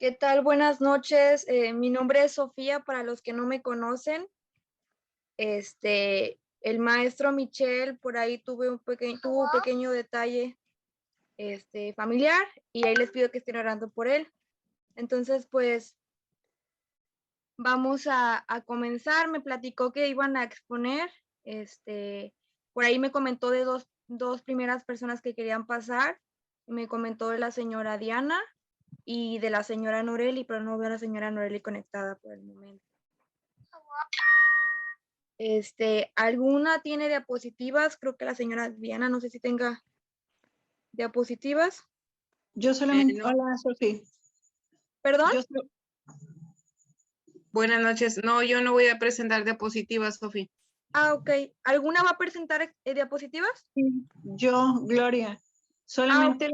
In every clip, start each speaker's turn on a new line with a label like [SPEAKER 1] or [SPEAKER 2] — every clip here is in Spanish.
[SPEAKER 1] ¿Qué tal? Buenas noches. Mi nombre es Sofía, para los que no me conocen. El maestro Michel, por ahí tuvo un pequeño detalle, familiar, y ahí les pido que estén orando por él. Entonces, pues, vamos a comenzar. Me platicó que iban a exponer, por ahí me comentó de dos primeras personas que querían pasar. Me comentó de la señora Diana y de la señora Noreli, pero no veo a la señora Noreli conectada por el momento. ¿Alguna tiene diapositivas? Creo que la señora Diana, no sé si tenga diapositivas.
[SPEAKER 2] Yo solamente,
[SPEAKER 3] No.
[SPEAKER 2] hola Sofía.
[SPEAKER 1] ¿Perdón?
[SPEAKER 3] Buenas noches. No, yo no voy a presentar diapositivas, Sofía.
[SPEAKER 1] Ok. ¿Alguna va a presentar diapositivas?
[SPEAKER 2] Yo, Gloria, solamente,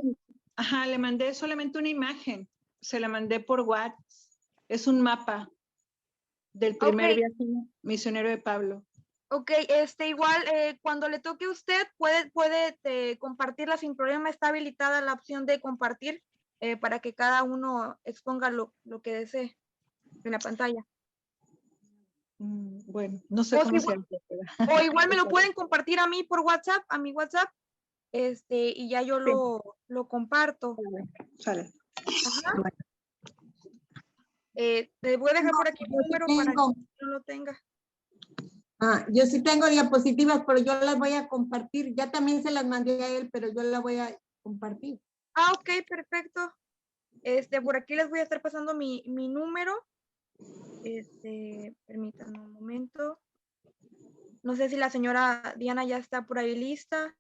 [SPEAKER 2] le mandé solamente una imagen, se la mandé por WhatsApp, es un mapa del primer viaje misionero de Pablo.
[SPEAKER 1] Ok, igual, cuando le toque a usted, puede compartirla sin problema. Está habilitada la opción de compartir para que cada uno exponga lo que desee en la pantalla.
[SPEAKER 2] Bueno, no sé cómo se hace.
[SPEAKER 1] O igual me lo pueden compartir a mí por WhatsApp, a mi WhatsApp, y ya yo lo comparto.
[SPEAKER 2] Sale.
[SPEAKER 1] Ajá. Te voy a dejar por aquí el número para que no lo tenga.
[SPEAKER 4] Yo sí tengo diapositivas, pero yo las voy a compartir. Ya también se las mandé a él, pero yo las voy a compartir.
[SPEAKER 1] Ok, perfecto. Por aquí les voy a estar pasando mi número. Permítanme un momento. No sé si la señora Diana ya está por ahí lista.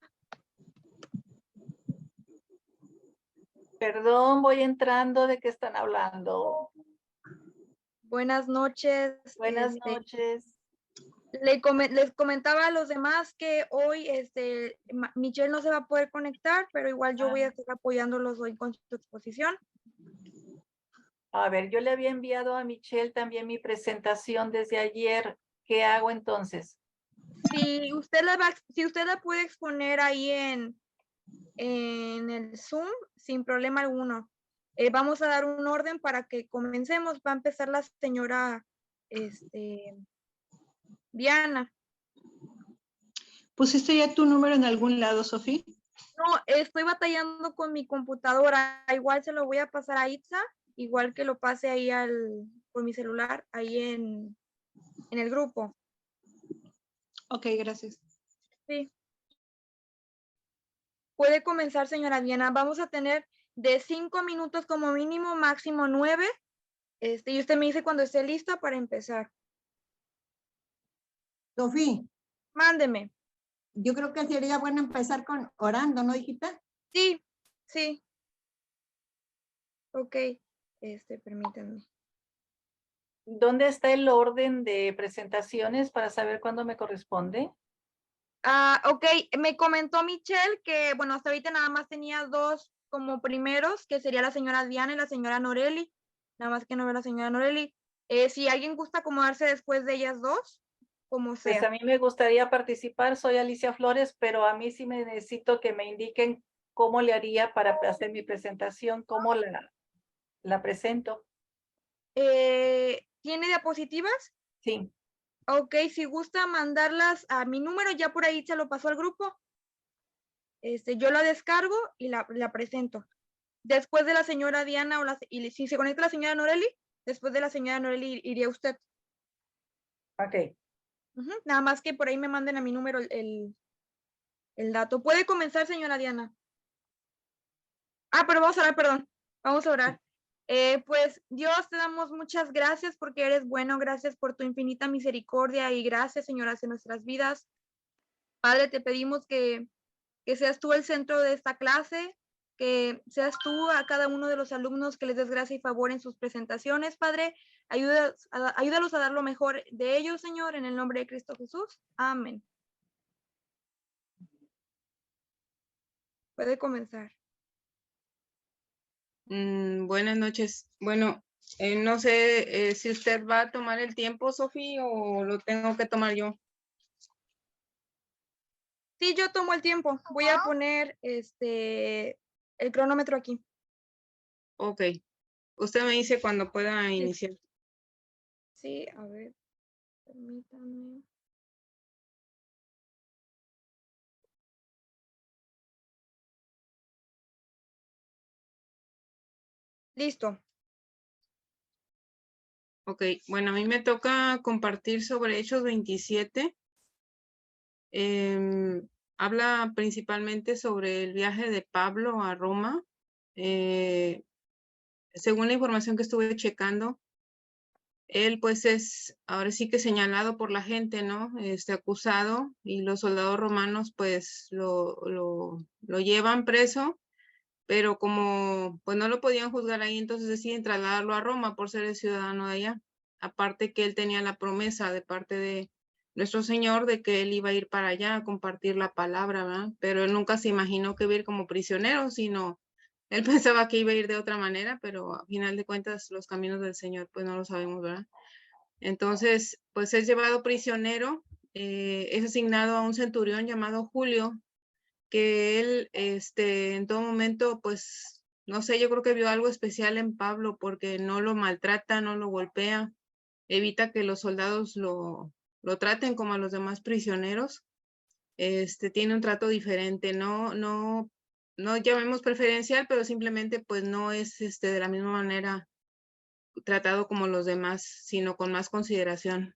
[SPEAKER 5] Perdón, voy entrando. ¿De qué están hablando?
[SPEAKER 1] Buenas noches.
[SPEAKER 5] Buenas noches.
[SPEAKER 1] Les comentaba a los demás que hoy Michelle no se va a poder conectar, pero igual yo voy a estar apoyándolos hoy con su exposición.
[SPEAKER 5] A ver, yo le había enviado a Michelle también mi presentación desde ayer. ¿Qué hago entonces?
[SPEAKER 1] Si usted la puede exponer ahí en el Zoom, sin problema alguno. Vamos a dar un orden para que comencemos. Va a empezar la señora Diana.
[SPEAKER 2] ¿Pusiste ya tu número en algún lado, Sofía?
[SPEAKER 1] No, estoy batallando con mi computadora. Igual se lo voy a pasar a Itza, igual que lo pase ahí por mi celular, ahí en el grupo.
[SPEAKER 2] Ok, gracias.
[SPEAKER 1] Sí. Puede comenzar, señora Diana. Vamos a tener de 5 minutos como mínimo, máximo 9. Y usted me dice cuando esté lista para empezar.
[SPEAKER 4] Sofía.
[SPEAKER 1] Mándeme.
[SPEAKER 4] Yo creo que sería bueno empezar con orando, ¿no, hijita?
[SPEAKER 1] Sí, sí. Ok, permítanme.
[SPEAKER 5] ¿Dónde está el orden de presentaciones para saber cuándo me corresponde?
[SPEAKER 1] Ok, me comentó Michelle que, bueno, hasta ahorita nada más tenía 2 como primeros, que sería la señora Diana y la señora Noreli. Nada más que no veo a la señora Noreli. Si alguien gusta acomodarse después de ellas 2, como sea.
[SPEAKER 5] Pues a mí me gustaría participar, soy Alicia Flores, pero a mí sí me necesito que me indiquen cómo le haría para hacer mi presentación, cómo la presento.
[SPEAKER 1] ¿Tiene diapositivas?
[SPEAKER 5] Sí.
[SPEAKER 1] Ok, si gusta mandarlas a mi número, ya por ahí se lo pasó al grupo. Yo la descargo y la presento. Después de la señora Diana y si se conecta la señora Noreli, después de la señora Noreli iría usted.
[SPEAKER 5] Ok.
[SPEAKER 1] Nada más que por ahí me manden a mi número el dato. ¿Puede comenzar, señora Diana? Pero vamos a orar, perdón. Vamos a orar. Pues Dios, te damos muchas gracias porque eres bueno. Gracias por tu infinita misericordia y gracias, Señor, hacia nuestras vidas. Padre, te pedimos que seas tú el centro de esta clase, que seas tú a cada uno de los alumnos que les des gracia y favor en sus presentaciones, Padre. Ayúdalos a dar lo mejor de ellos, Señor, en el nombre de Cristo Jesús. Amén. Puede comenzar.
[SPEAKER 3] Buenas noches. Bueno, no sé si usted va a tomar el tiempo, Sofía, o lo tengo que tomar yo.
[SPEAKER 1] Sí, yo tomo el tiempo. Voy a poner el cronómetro aquí.
[SPEAKER 3] Ok. Usted me dice cuando pueda iniciar.
[SPEAKER 1] Sí, a ver, permítame. Listo.
[SPEAKER 3] Ok, bueno, a mí me toca compartir sobre Hechos 27. Habla principalmente sobre el viaje de Pablo a Roma. Según la información que estuve checando, él pues es ahora sí que señalado por la gente, ¿no? Acusado, y los soldados romanos pues lo llevan preso, pero como pues no lo podían juzgar ahí, entonces deciden trasladarlo a Roma por ser el ciudadano de allá. Aparte que él tenía la promesa de parte de nuestro Señor de que él iba a ir para allá a compartir la palabra, ¿verdad? Pero él nunca se imaginó que iba a ir como prisionero, sino él pensaba que iba a ir de otra manera, pero a final de cuentas los caminos del Señor pues no lo sabemos, ¿verdad? Entonces, pues es llevado prisionero, es asignado a un centurión llamado Julio, que él, en todo momento, pues, no sé, yo creo que vio algo especial en Pablo porque no lo maltrata, no lo golpea, evita que los soldados lo traten como a los demás prisioneros. Tiene un trato diferente, no llamemos preferencial, pero simplemente pues no es de la misma manera tratado como los demás, sino con más consideración.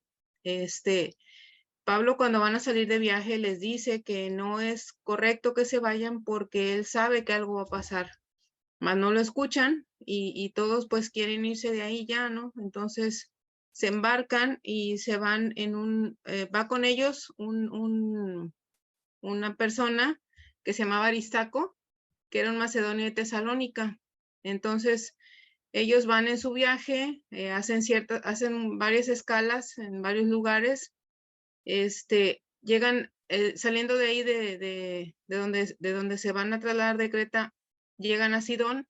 [SPEAKER 3] Pablo, cuando van a salir de viaje, les dice que no es correcto que se vayan porque él sabe que algo va a pasar, mas no lo escuchan y todos pues quieren irse de ahí ya, ¿no? Entonces se embarcan y se van va con ellos una persona que se llamaba Aristarco, que era un macedonio de Tesalónica. Entonces, ellos van en su viaje, hacen varias escalas en varios lugares, llegan, saliendo de ahí de donde se van a trasladar de Creta, llegan a Sidón,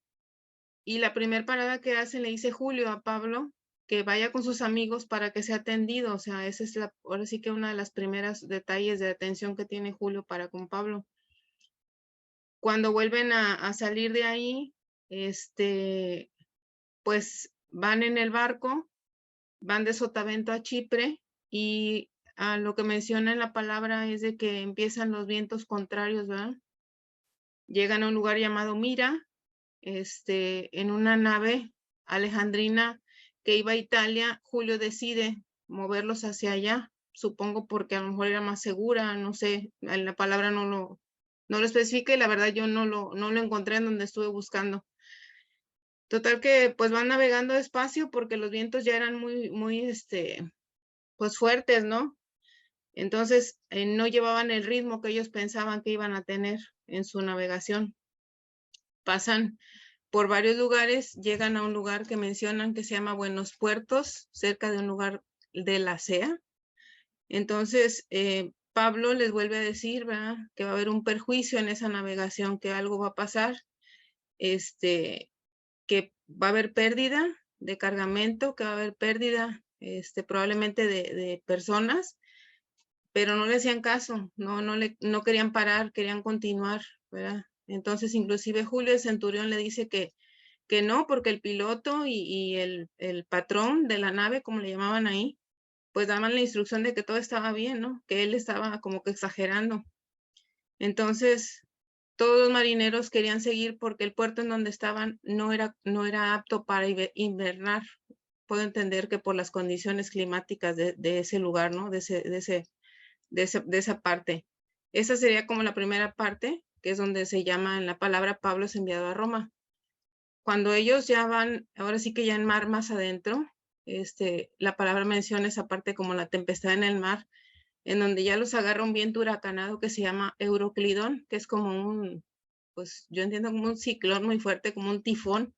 [SPEAKER 3] y la primera parada que hacen le dice Julio a Pablo que vaya con sus amigos para que sea atendido. O sea, esa es ahora sí que una de las primeras detalles de atención que tiene Julio para con Pablo. Cuando vuelven a salir de ahí, pues van en el barco, van de Sotavento a Chipre, y lo que menciona en la palabra es de que empiezan los vientos contrarios, ¿verdad? Llegan a un lugar llamado Mira, en una nave alejandrina que iba a Italia. Julio decide moverlos hacia allá, supongo porque a lo mejor era más segura, no sé, en la palabra no lo especifica, y la verdad yo no lo encontré en donde estuve buscando. Total que pues van navegando despacio porque los vientos ya eran muy, muy, pues fuertes, ¿no? Entonces no llevaban el ritmo que ellos pensaban que iban a tener en su navegación. Pasan por varios lugares, llegan a un lugar que mencionan que se llama Buenos Puertos, cerca de un lugar de la CEA. Entonces, Pablo les vuelve a decir, ¿verdad?, que va a haber un perjuicio en esa navegación, que algo va a pasar, que va a haber pérdida de cargamento, que va a haber pérdida probablemente de personas, pero no le hacían caso, no querían parar, querían continuar, ¿verdad? Entonces, inclusive Julio el centurión le dice que no, porque el piloto y el patrón de la nave, como le llamaban ahí, pues daban la instrucción de que todo estaba bien, ¿no? Que él estaba como que exagerando. Entonces, todos los marineros querían seguir porque el puerto en donde estaban no era apto para invernar. Puedo entender que por las condiciones climáticas de ese lugar, ¿no? De esa parte. Esa sería como la primera parte, que es donde se llama en la palabra Pablo es enviado a Roma. Cuando ellos ya van, ahora sí que ya en mar más adentro, la palabra menciona esa parte como la tempestad en el mar, en donde ya los agarra un viento huracanado que se llama Euroclidón, que es como pues yo entiendo como un ciclón muy fuerte, como un tifón,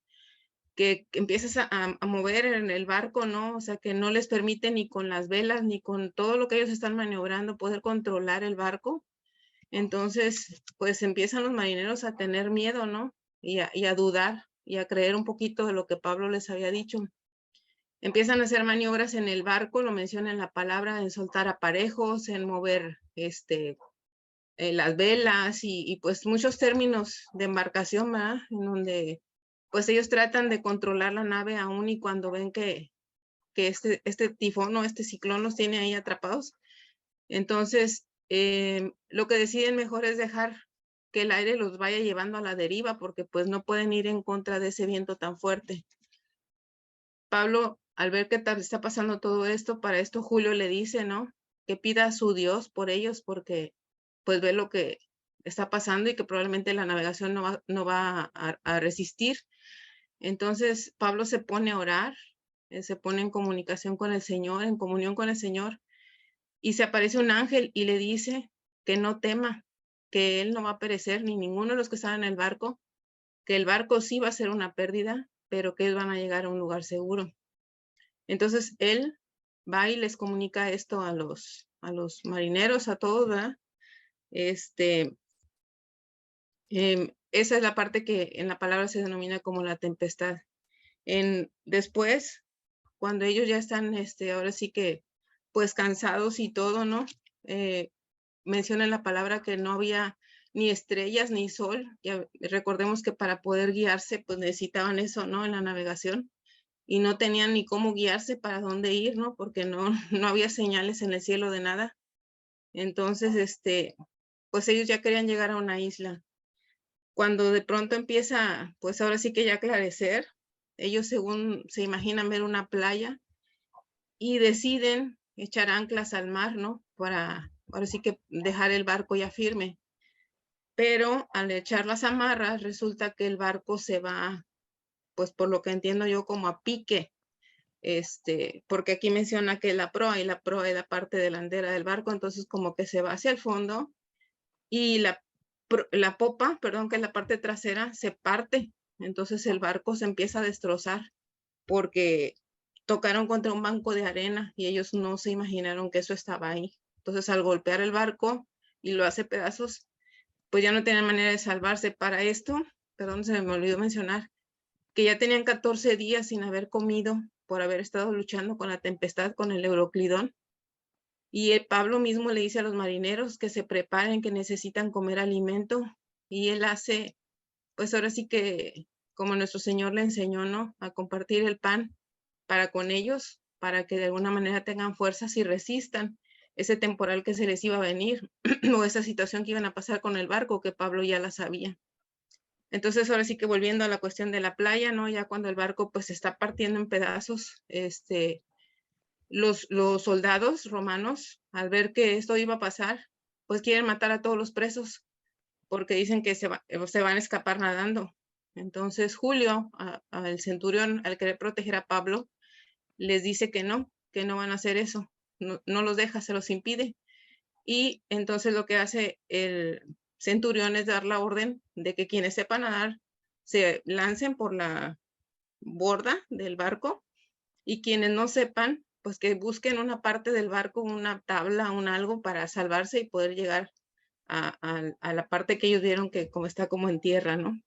[SPEAKER 3] que empiezas a mover en el barco, ¿no? O sea, que no les permite ni con las velas, ni con todo lo que ellos están maniobrando, poder controlar el barco. Entonces, pues empiezan los marineros a tener miedo, ¿no? Y a dudar y a creer un poquito de lo que Pablo les había dicho. Empiezan a hacer maniobras en el barco, lo menciona en la palabra, en soltar aparejos, en mover las velas y pues muchos términos de embarcación, ¿verdad? En donde pues ellos tratan de controlar la nave aún y cuando ven que este tifón o este ciclón los tiene ahí atrapados. Entonces, lo que deciden mejor es dejar que el aire los vaya llevando a la deriva porque pues no pueden ir en contra de ese viento tan fuerte. Pablo, al ver que está pasando todo esto, para esto Julio le dice, ¿no? Que pida a su Dios por ellos porque pues ve lo que está pasando y que probablemente la navegación no va a resistir. Entonces Pablo se pone a orar, se pone en comunicación con el Señor, en comunión con el Señor, y se aparece un ángel y le dice que no tema, que él no va a perecer, ni ninguno de los que estaban en el barco, que el barco sí va a ser una pérdida, pero que ellos van a llegar a un lugar seguro. Entonces él va y les comunica esto a los marineros, a todos, ¿verdad? Esa es la parte que en la palabra se denomina como la tempestad. Después, cuando ellos ya están, ahora sí que, pues cansados y todo, ¿no? Menciona la palabra que no había ni estrellas ni sol. Ya recordemos que para poder guiarse, pues necesitaban eso, ¿no? En la navegación. Y no tenían ni cómo guiarse para dónde ir, ¿no? Porque no había señales en el cielo de nada. Entonces, pues ellos ya querían llegar a una isla. Cuando de pronto empieza, pues ahora sí que ya aclarecer, ellos según se imaginan ver una playa y deciden echar anclas al mar, ¿no? Para ahora sí que dejar el barco ya firme. Pero al echar las amarras, resulta que el barco se va, pues por lo que entiendo yo, como a pique. Porque aquí menciona que la proa es la parte delantera del barco, entonces como que se va hacia el fondo y la popa, perdón, que es la parte trasera, se parte. Entonces el barco se empieza a destrozar porque tocaron contra un banco de arena y ellos no se imaginaron que eso estaba ahí. Entonces al golpear el barco y lo hace pedazos, pues ya no tenían manera de salvarse. Para esto, perdón, se me olvidó mencionar, que ya tenían 14 días sin haber comido por haber estado luchando con la tempestad, con el Euroclidón. Y Pablo mismo le dice a los marineros que se preparen, que necesitan comer alimento. Y él hace, pues ahora sí que, como nuestro Señor le enseñó, ¿no? A compartir el pan para con ellos, para que de alguna manera tengan fuerzas y resistan ese temporal que se les iba a venir o esa situación que iban a pasar con el barco, que Pablo ya la sabía. Entonces, ahora sí que volviendo a la cuestión de la playa, ¿no? Ya cuando el barco pues se está partiendo en pedazos, los soldados romanos, al ver que esto iba a pasar, pues quieren matar a todos los presos porque dicen que se van a escapar nadando. Entonces Julio, al centurión, al querer proteger a Pablo, les dice que no van a hacer eso, no los deja, se los impide. Y entonces lo que hace el centurión es dar la orden de que quienes sepan nadar se lancen por la borda del barco y quienes no sepan, pues que busquen una parte del barco, una tabla, un algo para salvarse y poder llegar a la parte que ellos vieron que como está como en tierra, ¿no?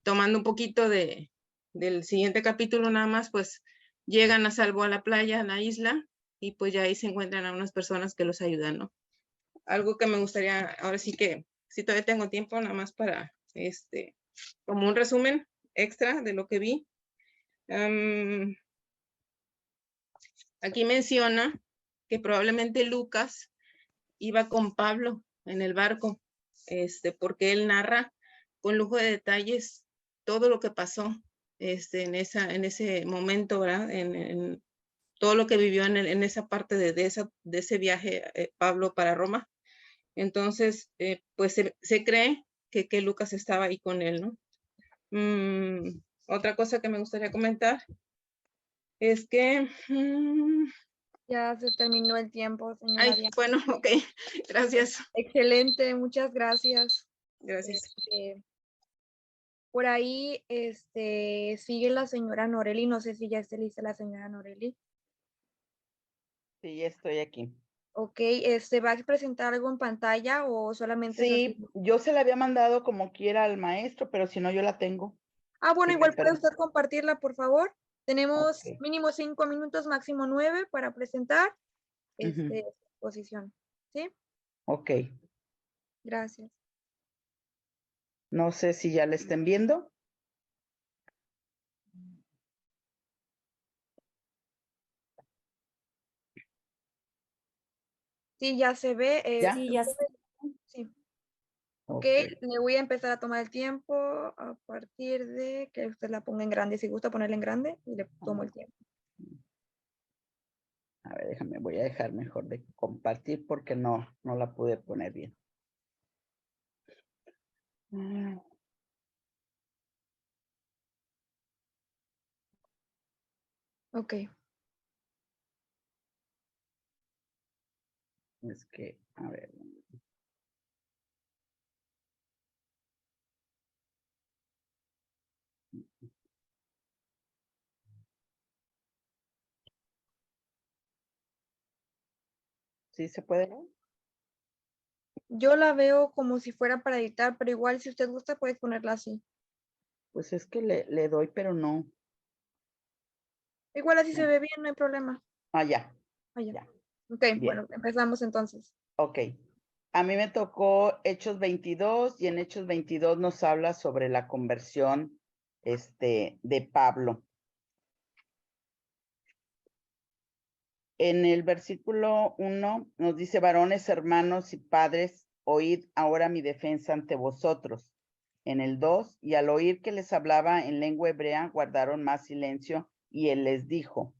[SPEAKER 3] Tomando un poquito del siguiente capítulo nada más, pues llegan a salvo a la playa, a la isla, y pues ya ahí se encuentran a unas personas que los ayudan, ¿no? Algo que me gustaría, ahora sí que, si todavía tengo tiempo, nada más para, como un resumen extra de lo que vi. Aquí menciona que probablemente Lucas iba con Pablo en el barco, porque él narra con lujo de detalles todo lo que pasó en ese momento, ¿verdad? En todo lo que vivió en esa parte de ese viaje Pablo para Roma. Entonces, pues se cree que Lucas estaba ahí con él, ¿no? Otra cosa que me gustaría comentar es que...
[SPEAKER 1] Ya se terminó el tiempo, señora Diana.
[SPEAKER 3] Bueno, ok, gracias.
[SPEAKER 1] Excelente, muchas gracias.
[SPEAKER 3] Gracias.
[SPEAKER 1] Por ahí sigue la señora Noreli, no sé si ya esté lista la señora Noreli.
[SPEAKER 6] Sí, ya estoy aquí.
[SPEAKER 1] Ok, ¿va a presentar algo en pantalla o solamente?
[SPEAKER 6] Sí, yo se la había mandado como quiera al maestro, pero si no, yo la tengo.
[SPEAKER 1] Bueno,
[SPEAKER 6] Sí,
[SPEAKER 1] igual puede
[SPEAKER 6] pero...
[SPEAKER 1] usted compartirla, por favor. Tenemos
[SPEAKER 6] Ok.
[SPEAKER 1] mínimo 5 minutos, máximo 9 para presentar
[SPEAKER 6] Ujú.
[SPEAKER 1] exposición. ¿Sí?
[SPEAKER 6] Ok.
[SPEAKER 1] Gracias.
[SPEAKER 6] No sé si ya la estén viendo.
[SPEAKER 1] Sí, ya se ve.
[SPEAKER 7] ¿Ya?
[SPEAKER 1] Sí, sí. Ok,
[SPEAKER 7] Ok.
[SPEAKER 1] le voy a empezar a tomar el tiempo a partir de que usted la ponga en grande. Si gusta ponerla en grande, y le tomo el tiempo.
[SPEAKER 7] A ver, déjame, voy a dejar mejor de compartir porque no la pude poner bien.
[SPEAKER 1] Ok.
[SPEAKER 7] Es que, a ver. ¿Sí se puede ver?
[SPEAKER 1] Yo la veo como si fuera para editar, pero igual si usted gusta, puede ponerla así.
[SPEAKER 7] Pues es que le doy, pero no.
[SPEAKER 1] Igual así se
[SPEAKER 7] No.
[SPEAKER 1] ve bien, no hay problema.
[SPEAKER 7] Ah, ya.
[SPEAKER 1] Allá.
[SPEAKER 7] Ya.
[SPEAKER 1] Ok,
[SPEAKER 7] Bien.
[SPEAKER 1] bueno, empezamos entonces.
[SPEAKER 7] Ok. A mí me tocó Hechos 22 y en Hechos 22 nos habla sobre la conversión de Pablo. En el versículo 1 nos dice, varones, hermanos y padres, oíd ahora mi defensa ante vosotros. En el 2, y al oír que les hablaba en lengua hebrea, guardaron más silencio, y él les dijo.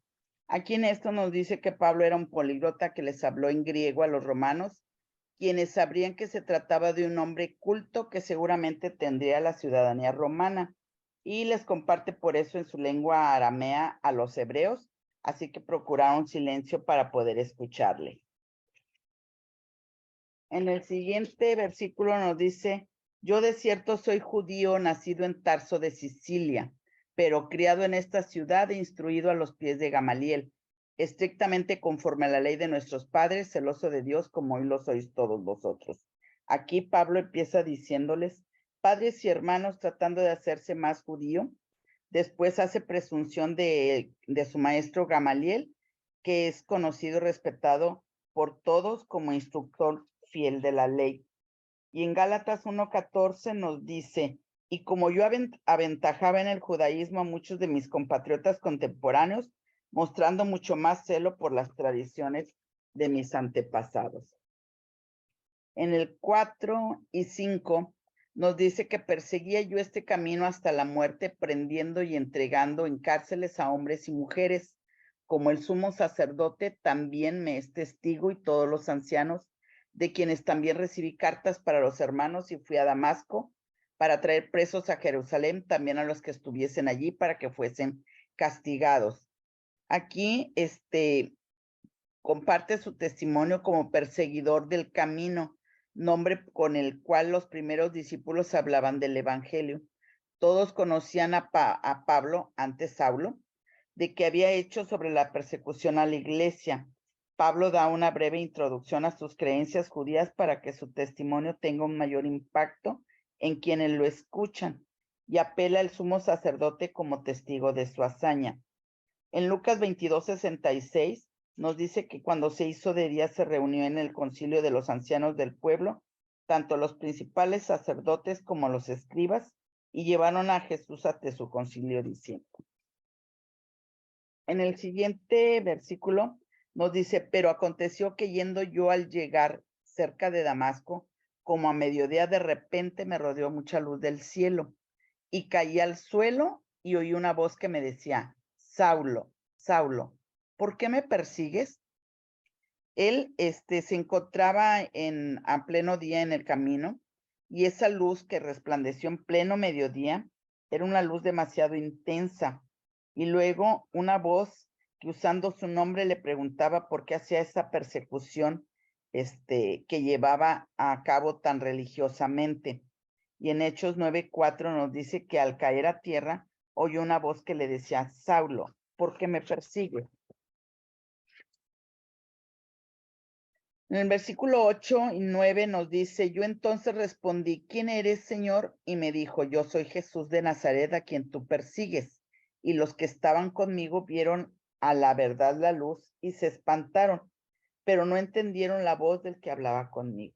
[SPEAKER 7] Aquí en esto nos dice que Pablo era un políglota que les habló en griego a los romanos, quienes sabrían que se trataba de un hombre culto que seguramente tendría la ciudadanía romana, y les comparte por eso en su lengua aramea a los hebreos, así que procuraron silencio para poder escucharle. En el siguiente versículo nos dice, yo de cierto soy judío, nacido en Tarso de Sicilia, pero criado en esta ciudad e instruido a los pies de Gamaliel, estrictamente conforme a la ley de nuestros padres, celoso de Dios como hoy lo sois todos vosotros. Aquí Pablo empieza diciéndoles, padres y hermanos, tratando de hacerse más judío. Después hace presunción de su maestro Gamaliel, que es conocido y respetado por todos como instructor fiel de la ley. Y en Gálatas 1:14 nos dice, y como yo aventajaba en el judaísmo a muchos de mis compatriotas contemporáneos, mostrando mucho más celo por las tradiciones de mis antepasados. En el 4 y 5 nos dice que perseguía yo este camino hasta la muerte, prendiendo y entregando en cárceles a hombres y mujeres. Como el sumo sacerdote también me es testigo y todos los ancianos, de quienes también recibí cartas para los hermanos y fui a Damasco para traer presos a Jerusalén, también a los que estuviesen allí para que fuesen castigados. Aquí comparte su testimonio como perseguidor del camino, nombre con el cual los primeros discípulos hablaban del evangelio. Todos conocían a Pablo, antes Saulo, de que había hecho sobre la persecución a la iglesia. Pablo da una breve introducción a sus creencias judías para que su testimonio tenga un mayor impacto en quienes lo escuchan y apela al sumo sacerdote como testigo de su hazaña. En Lucas 22:66 nos dice que cuando se hizo de día se reunió en el concilio de los ancianos del pueblo, tanto los principales sacerdotes como los escribas, y llevaron a Jesús ante su concilio diciendo. En el siguiente versículo nos dice, pero aconteció que yendo yo al llegar cerca de Damasco, como a mediodía de repente me rodeó mucha luz del cielo y caí al suelo y oí una voz que me decía, Saulo, Saulo, ¿por qué me persigues? Él se encontraba a pleno día en el camino y esa luz que resplandeció en pleno mediodía era una luz demasiado intensa. Y luego una voz que usando su nombre le preguntaba por qué hacía esa persecución que llevaba a cabo tan religiosamente. Y en Hechos 9:4 nos dice que al caer a tierra oyó una voz que le decía, Saulo, ¿por qué me persigues? En el versículo 8 y 9 nos dice, yo entonces respondí, ¿quién eres, Señor? Y me dijo, yo soy Jesús de Nazaret, a quien tú persigues. Y los que estaban conmigo vieron a la verdad la luz y se espantaron, pero no entendieron la voz del que hablaba conmigo.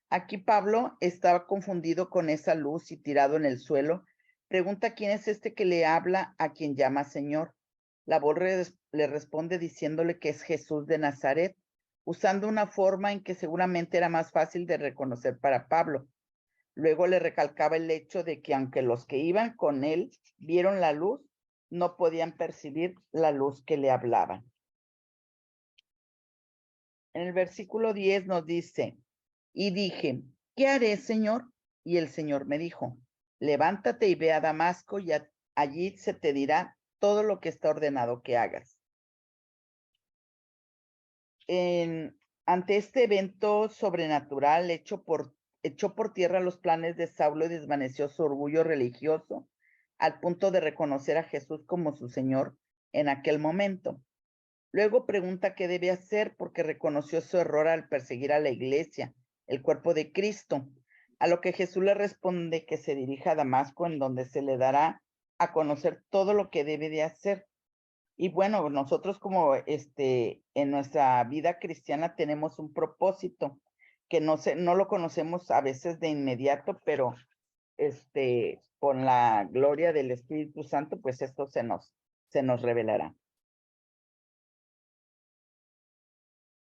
[SPEAKER 7] Aquí Pablo estaba confundido con esa luz y tirado en el suelo. Pregunta quién es este que le habla a quien llama Señor. La voz le responde diciéndole que es Jesús de Nazaret, usando una forma en que seguramente era más fácil de reconocer para Pablo. Luego le recalcaba el hecho de que aunque los que iban con él vieron la luz, no podían percibir la luz que le hablaban. En el versículo 10 nos dice, y dije, ¿qué haré, Señor? Y el Señor me dijo, levántate y ve a Damasco y allí se te dirá todo lo que está ordenado que hagas. Ante este evento sobrenatural echó por tierra los planes de Saulo y desvaneció su orgullo religioso al punto de reconocer a Jesús como su Señor en aquel momento. Luego pregunta qué debe hacer porque reconoció su error al perseguir a la iglesia, el cuerpo de Cristo, a lo que Jesús le responde que se dirija a Damasco, en donde se le dará a conocer todo lo que debe de hacer. Y bueno, nosotros como en nuestra vida cristiana tenemos un propósito que no lo conocemos a veces de inmediato, pero con la gloria del Espíritu Santo, pues esto se nos revelará.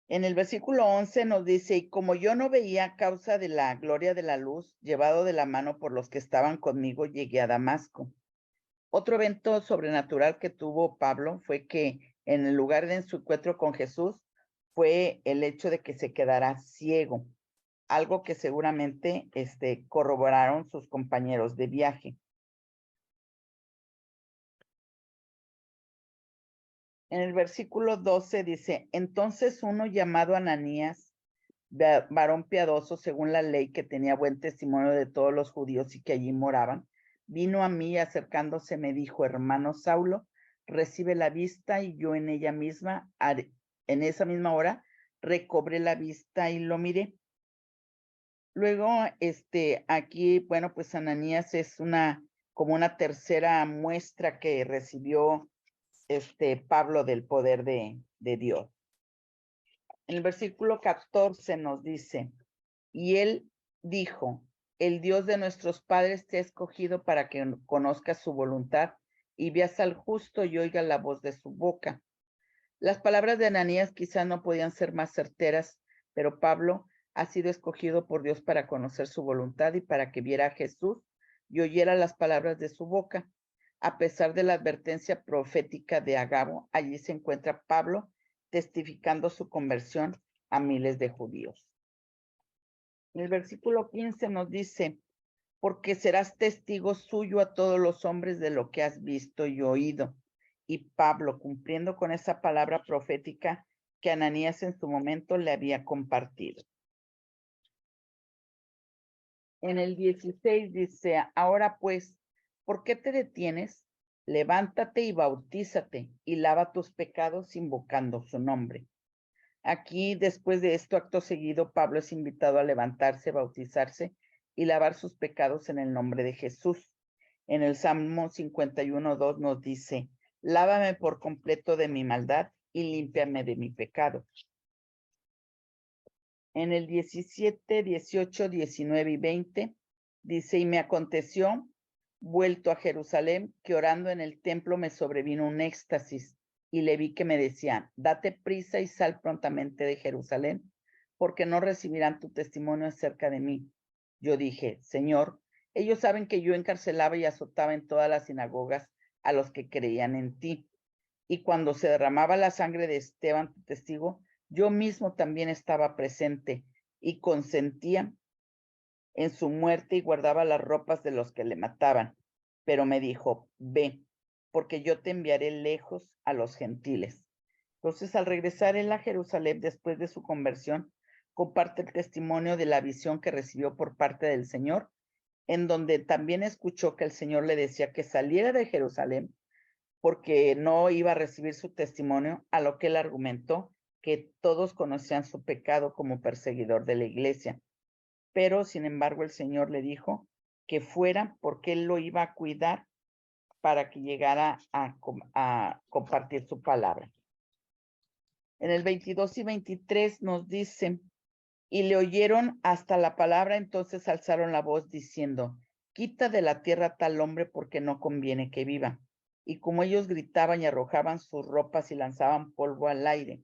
[SPEAKER 7] En el versículo 11 nos dice, y como yo no veía a causa de la gloria de la luz, llevado de la mano por los que estaban conmigo, llegué a Damasco. Otro evento sobrenatural que tuvo Pablo fue que en el lugar de su encuentro con Jesús fue el hecho de que se quedara ciego, algo que seguramente corroboraron sus compañeros de viaje. En el versículo 12 dice, entonces uno llamado Ananías, varón piadoso según la ley, que tenía buen testimonio de todos los judíos y que allí moraban, vino a mí y acercándose me dijo, hermano Saulo, recibe la vista, y yo en esa misma hora recobré la vista y lo miré. Luego, aquí, bueno, pues Ananías es como una tercera muestra que recibió Pablo del poder de Dios. En el versículo 14 nos dice, y él dijo, el Dios de nuestros padres te ha escogido para que conozcas su voluntad y veas al justo y oigas la voz de su boca. Las palabras de Ananías quizás no podían ser más certeras, pero Pablo ha sido escogido por Dios para conocer su voluntad y para que viera a Jesús y oyera las palabras de su boca. A pesar de la advertencia profética de Agabo, allí se encuentra Pablo testificando su conversión a miles de judíos. En el versículo 15 nos dice, porque serás testigo suyo a todos los hombres de lo que has visto y oído. Y Pablo, cumpliendo con esa palabra profética que Ananías en su momento le había compartido. En el 16 dice, ahora pues, ¿por qué te detienes? Levántate y bautízate y lava tus pecados invocando su nombre. Aquí, después de esto, acto seguido, Pablo es invitado a levantarse, bautizarse y lavar sus pecados en el nombre de Jesús. En el Salmo 51:2 nos dice, lávame por completo de mi maldad y límpiame de mi pecado. En el 17, 18, 19 y 20 dice, y me aconteció, vuelto a Jerusalén, que orando en el templo me sobrevino un éxtasis, y le vi que me decía, date prisa y sal prontamente de Jerusalén, porque no recibirán tu testimonio acerca de mí. Yo dije, Señor, ellos saben que yo encarcelaba y azotaba en todas las sinagogas a los que creían en ti. Y cuando se derramaba la sangre de Esteban, tu testigo, yo mismo también estaba presente y consentía en su muerte y guardaba las ropas de los que le mataban. Pero me dijo, ve, porque yo te enviaré lejos a los gentiles. Entonces, al regresar él a Jerusalén después de su conversión, comparte el testimonio de la visión que recibió por parte del Señor, en donde también escuchó que el Señor le decía que saliera de Jerusalén porque no iba a recibir su testimonio, a lo que él argumentó que todos conocían su pecado como perseguidor de la iglesia. Pero, sin embargo, el Señor le dijo que fuera porque él lo iba a cuidar para que llegara a compartir su palabra. En el 22 y 23 nos dice, y le oyeron hasta la palabra, entonces alzaron la voz diciendo, quita de la tierra tal hombre porque no conviene que viva. Y como ellos gritaban y arrojaban sus ropas y lanzaban polvo al aire,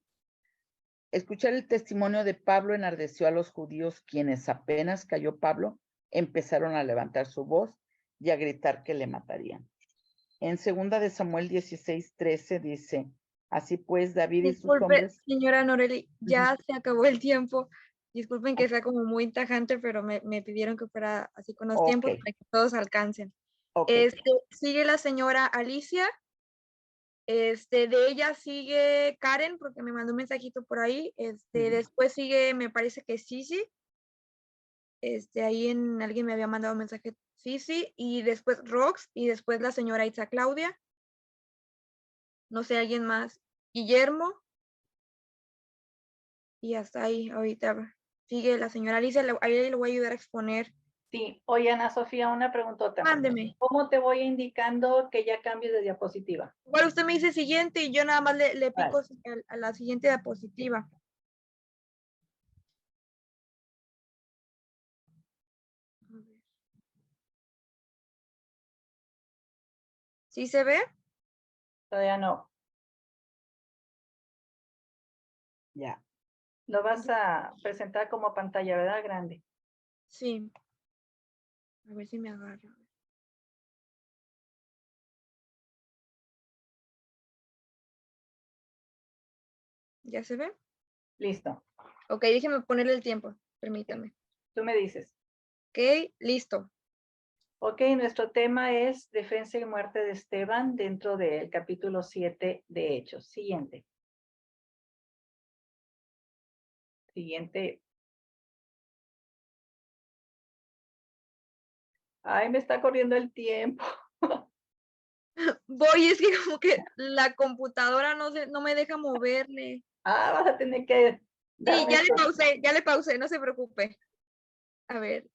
[SPEAKER 7] Escuchar el testimonio de Pablo enardeció a los judíos, quienes apenas cayó Pablo, empezaron a levantar su voz y a gritar que le matarían. En 2 de Samuel 16:13 dice, así pues David y sus
[SPEAKER 1] Disculpe,
[SPEAKER 7] hombres.
[SPEAKER 1] señora Noreli, ya se acabó el tiempo. Disculpen que sea como muy tajante, pero me pidieron que fuera así con los tiempos
[SPEAKER 7] Ok.
[SPEAKER 1] para que todos alcancen.
[SPEAKER 7] Ok.
[SPEAKER 1] Sigue la señora Alicia. De ella sigue Karen, porque me mandó un mensajito por ahí. Después sigue, me parece que Sisi. Ahí alguien me había mandado un mensaje Sisi, y después Rox, y después la señora Itza Claudia. No sé, alguien más. Guillermo. Y hasta ahí, ahorita sigue la señora Alicia, ahí le voy a ayudar a exponer.
[SPEAKER 5] Sí, oye, Ana Sofía, una preguntota.
[SPEAKER 1] Mándeme.
[SPEAKER 5] ¿Cómo te voy indicando que ya cambio de diapositiva?
[SPEAKER 1] Igual usted me dice siguiente y yo nada más le pico
[SPEAKER 5] Vale.
[SPEAKER 1] a la siguiente diapositiva. A ver. ¿Sí se ve?
[SPEAKER 5] Todavía no.
[SPEAKER 7] Ya.
[SPEAKER 5] Lo vas a presentar como pantalla, ¿verdad? Grande.
[SPEAKER 1] Sí. A ver si me agarra. ¿Ya se ve?
[SPEAKER 5] Listo.
[SPEAKER 1] Ok, déjeme ponerle el tiempo. Permítame.
[SPEAKER 5] Tú me dices.
[SPEAKER 1] Ok, listo.
[SPEAKER 5] Ok, nuestro tema es defensa y muerte de Esteban dentro del capítulo 7 de Hechos. Siguiente. Siguiente. Ay, me está corriendo el tiempo.
[SPEAKER 1] Voy, es que como que la computadora no me deja moverle.
[SPEAKER 5] Ah, vas a tener que
[SPEAKER 1] Sí,
[SPEAKER 5] darme
[SPEAKER 1] ya le pausé, no se preocupe. A ver.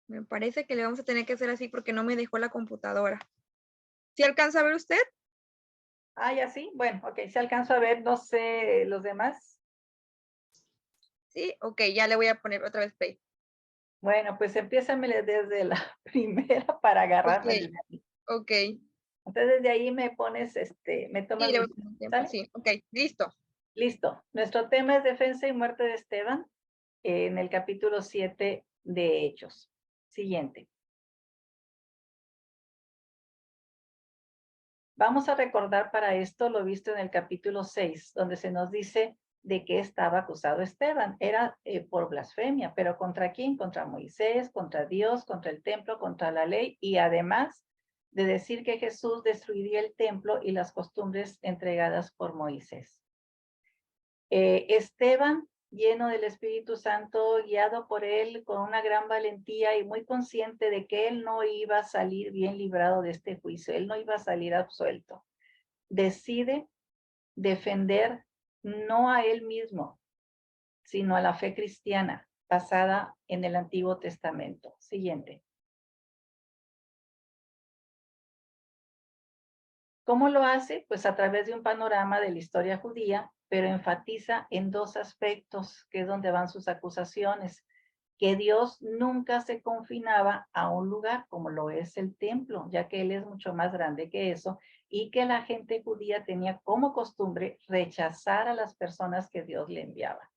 [SPEAKER 1] Me parece que le vamos a tener que hacer así porque no me dejó la computadora. ¿Sí alcanza a ver usted?
[SPEAKER 5] Ah, ya sí. Bueno, ok, si alcanzo a ver, no sé, los demás.
[SPEAKER 1] Sí, ok, ya le voy a poner otra vez play.
[SPEAKER 5] Bueno, pues empiézamele desde la primera para agarrarme.
[SPEAKER 1] Ok.
[SPEAKER 5] Desde aquí.
[SPEAKER 1] Ok.
[SPEAKER 5] Entonces desde ahí me pones, me tomas
[SPEAKER 1] Sí, le voy
[SPEAKER 5] los
[SPEAKER 1] a poner tiempo.
[SPEAKER 5] ¿sale?
[SPEAKER 1] Sí, ok, listo.
[SPEAKER 5] Listo. Nuestro tema es defensa y muerte de Esteban en el capítulo 7 de Hechos. Siguiente. Vamos a recordar para esto lo visto en el capítulo 6, donde se nos dice de qué estaba acusado Esteban. Era por blasfemia, pero ¿contra quién? Contra Moisés, contra Dios, contra el templo, contra la ley, y además de decir que Jesús destruiría el templo y las costumbres entregadas por Moisés. Esteban, lleno del Espíritu Santo, guiado por él con una gran valentía y muy consciente de que él no iba a salir bien librado de este juicio, él no iba a salir absuelto, decide defender no a él mismo, sino a la fe cristiana basada en el Antiguo Testamento. Siguiente. ¿Cómo lo hace? Pues a través de un panorama de la historia judía, pero enfatiza en dos aspectos, que es donde van sus acusaciones, que Dios nunca se confinaba a un lugar como lo es el templo, ya que Él es mucho más grande que eso, y que la gente judía tenía como costumbre rechazar a las personas que Dios le enviaba.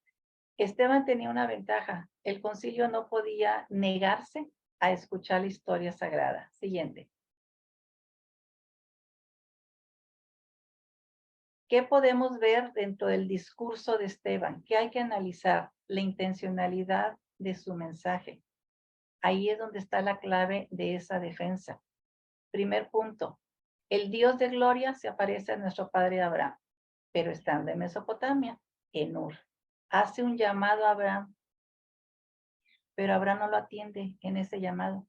[SPEAKER 5] Esteban tenía una ventaja, el concilio no podía negarse a escuchar la historia sagrada. Siguiente. ¿Qué podemos ver dentro del discurso de Esteban? ¿Qué hay que analizar? La intencionalidad de su mensaje. Ahí es donde está la clave de esa defensa. Primer punto, el Dios de gloria se aparece a nuestro padre Abraham, pero estando en Mesopotamia, en Ur. Hace un llamado a Abraham, pero Abraham no lo atiende en ese llamado.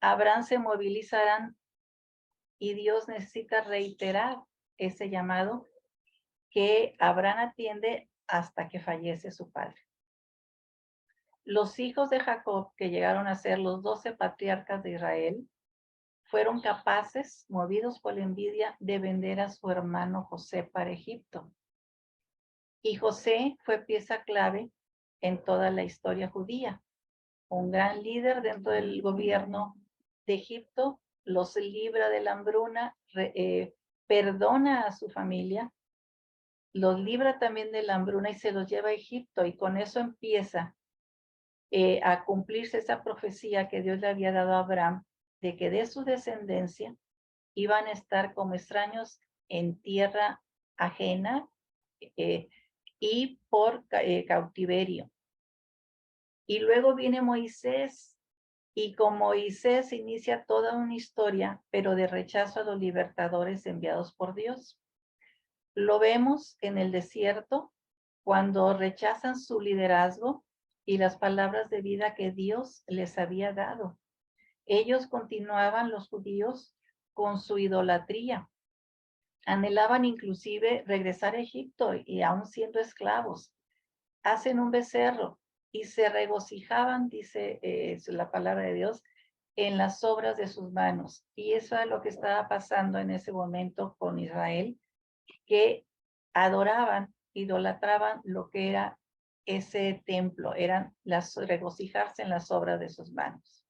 [SPEAKER 5] Abraham se movilizará y Dios necesita reiterar ese llamado que Abraham atiende hasta que fallece su padre. Los hijos de Jacob, que llegaron a ser los 12 patriarcas de Israel, fueron capaces, movidos por la envidia, de vender a su hermano José para Egipto. Y José fue pieza clave en toda la historia judía, un gran líder dentro del gobierno de Egipto, los libra de la hambruna, perdona a su familia, los libra también de la hambruna y se los lleva a Egipto, y con eso empieza a cumplirse esa profecía que Dios le había dado a Abraham, de que de su descendencia iban a estar como extraños en tierra ajena y por cautiverio. Y luego viene Moisés, y con Moisés inicia toda una historia, pero de rechazo a los libertadores enviados por Dios. Lo vemos en el desierto, cuando rechazan su liderazgo y las palabras de vida que Dios les había dado. Ellos continuaban, los judíos, con su idolatría. Anhelaban inclusive regresar a Egipto y aún siendo esclavos. Hacen un becerro y se regocijaban, dice la palabra de Dios, en las obras de sus manos. Y eso es lo que estaba pasando en ese momento con Israel, que adoraban, idolatraban lo que era ese templo, eran regocijarse en las obras de sus manos.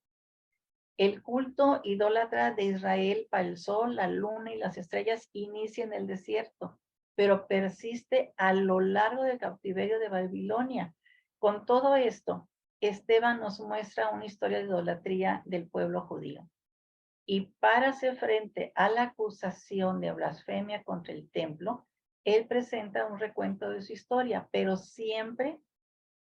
[SPEAKER 5] El culto idólatra de Israel para el sol, la luna y las estrellas inicia en el desierto, pero persiste a lo largo del cautiverio de Babilonia. Con todo esto, Esteban nos muestra una historia de idolatría del pueblo judío. Y para hacer frente a la acusación de blasfemia contra el templo, él presenta un recuento de su historia, pero siempre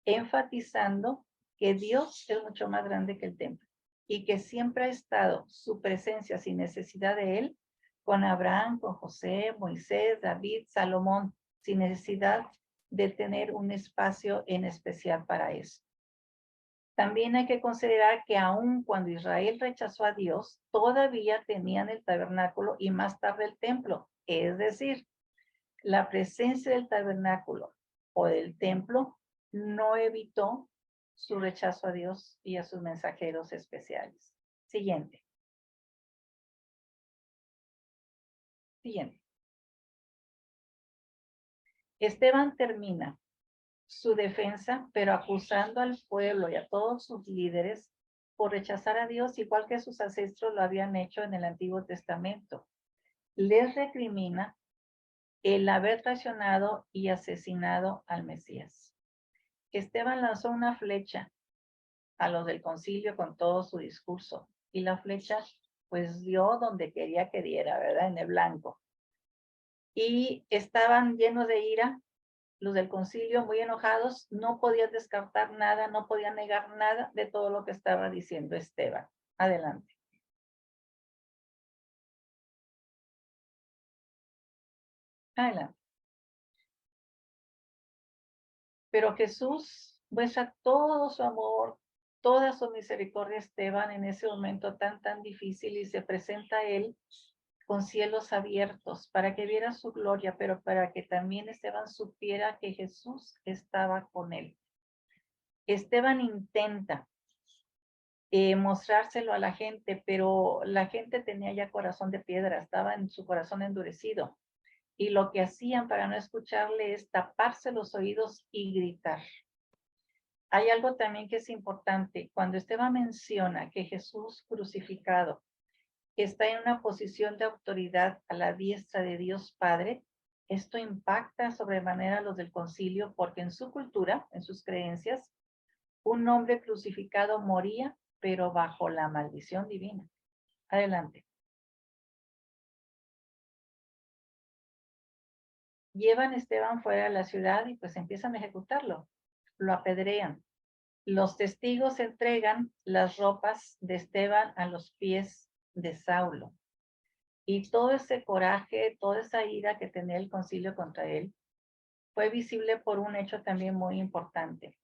[SPEAKER 5] enfatizando que Dios es mucho más grande que el templo y que siempre ha estado su presencia sin necesidad de él con Abraham, con José, Moisés, David, Salomón, sin necesidad de tener un espacio en especial para eso. También hay que considerar que aun cuando Israel rechazó a Dios, todavía tenían el tabernáculo y más tarde el templo. Es decir, la presencia del tabernáculo o del templo no evitó su rechazo a Dios y a sus mensajeros especiales. Siguiente. Siguiente. Esteban termina su defensa, pero acusando al pueblo y a todos sus líderes por rechazar a Dios, igual que sus ancestros lo habían hecho en el Antiguo Testamento. Les recrimina el haber traicionado y asesinado al Mesías. Esteban lanzó una flecha a los del concilio con todo su discurso, y la flecha pues dio donde quería que diera, ¿verdad? En el blanco. Y estaban llenos de ira, los del concilio muy enojados, no podían descartar nada, no podían negar nada de todo lo que estaba diciendo Esteban. Adelante. Adelante. Pero Jesús muestra todo su amor, toda su misericordia a Esteban en ese momento tan difícil, y se presenta a él con cielos abiertos para que viera su gloria, pero para que también Esteban supiera que Jesús estaba con él. Esteban intenta mostrárselo a la gente, pero la gente tenía ya corazón de piedra, estaba en su corazón endurecido. Y lo que hacían para no escucharle es taparse los oídos y gritar. Hay algo también que es importante. Cuando Esteban menciona que Jesús crucificado está en una posición de autoridad a la diestra de Dios Padre, esto impacta sobremanera a los del concilio, porque en su cultura, en sus creencias, un hombre crucificado moría, pero bajo la maldición divina. Adelante. Llevan a Esteban fuera de la ciudad y pues empiezan a ejecutarlo. Lo apedrean. Los testigos entregan las ropas de Esteban a los pies de Saulo. Y todo ese coraje, toda esa ira que tenía el concilio contra él, fue visible por un hecho también muy importante.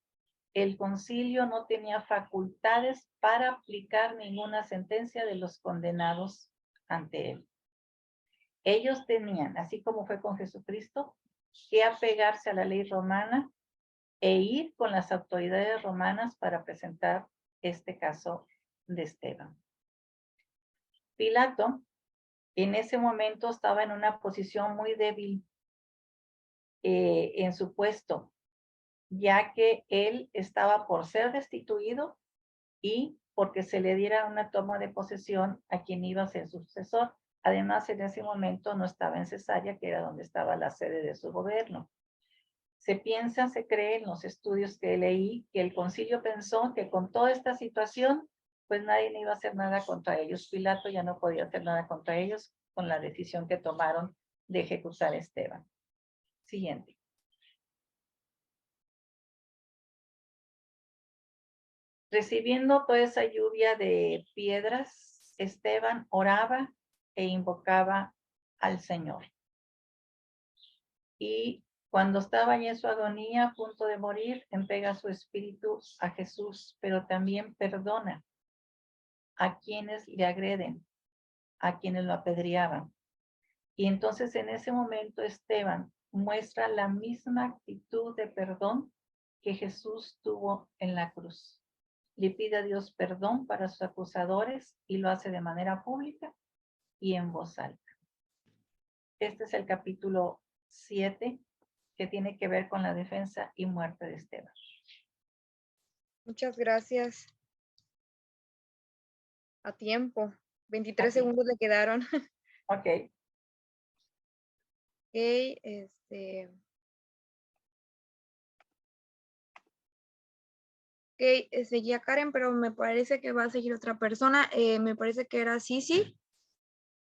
[SPEAKER 5] El concilio no tenía facultades para aplicar ninguna sentencia de los condenados ante él. Ellos tenían, así como fue con Jesucristo, que apegarse a la ley romana e ir con las autoridades romanas para presentar este caso de Esteban. Pilato en ese momento estaba en una posición muy débil en su puesto, ya que él estaba por ser destituido y porque se le diera una toma de posesión a quien iba a ser su sucesor. Además, en ese momento no estaba en Cesarea, que era donde estaba la sede de su gobierno. Se cree en los estudios que leí, que el concilio pensó que con toda esta situación, pues nadie iba a hacer nada contra ellos. Pilato ya no podía hacer nada contra ellos con la decisión que tomaron de ejecutar a Esteban. Siguiente. Recibiendo toda esa lluvia de piedras, Esteban oraba e invocaba al Señor. Y cuando estaba en su agonía, a punto de morir, entrega su espíritu a Jesús, pero también perdona a quienes le agreden, a quienes lo apedreaban. Y entonces en ese momento Esteban muestra la misma actitud de perdón que Jesús tuvo en la cruz. Le pide a Dios perdón para sus acusadores y lo hace de manera pública y en voz alta. Este es el capítulo 7 que tiene que ver con la defensa y muerte de Esteban.
[SPEAKER 1] Muchas gracias. A tiempo. 23
[SPEAKER 5] A tiempo.
[SPEAKER 1] segundos le quedaron.
[SPEAKER 5] Ok.
[SPEAKER 1] Ok, seguía Karen, pero me parece que va a seguir otra persona. Me parece que era Sisi,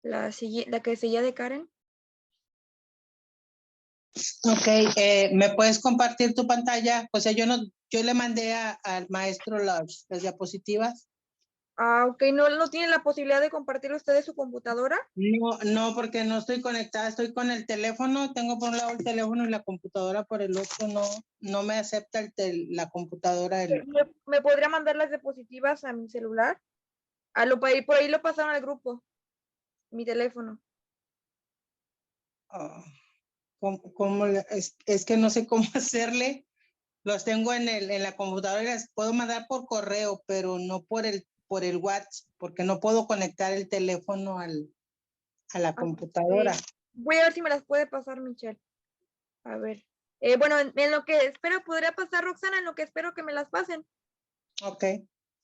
[SPEAKER 1] la que seguía de Karen.
[SPEAKER 8] Ok, ¿me puedes compartir tu pantalla? O sea, yo le mandé al maestro las diapositivas.
[SPEAKER 1] Ah, ok, ¿no tiene la posibilidad de compartir ustedes su computadora?
[SPEAKER 8] No, porque no estoy conectada, estoy con el teléfono, tengo por un lado el teléfono y la computadora por el otro, no me acepta la computadora.
[SPEAKER 1] ¿Me podría mandar las diapositivas a mi celular? Por ahí lo pasaron al grupo, mi teléfono.
[SPEAKER 8] Es que no sé cómo hacerle. Los tengo en la computadora y las puedo mandar por correo, pero no por el WhatsApp, porque no puedo conectar el teléfono a la computadora.
[SPEAKER 1] Sí. Voy a ver si me las puede pasar, Michelle. A ver. Bueno, en lo que espero, podría pasar Roxana, en lo que espero que me las pasen.
[SPEAKER 8] Ok.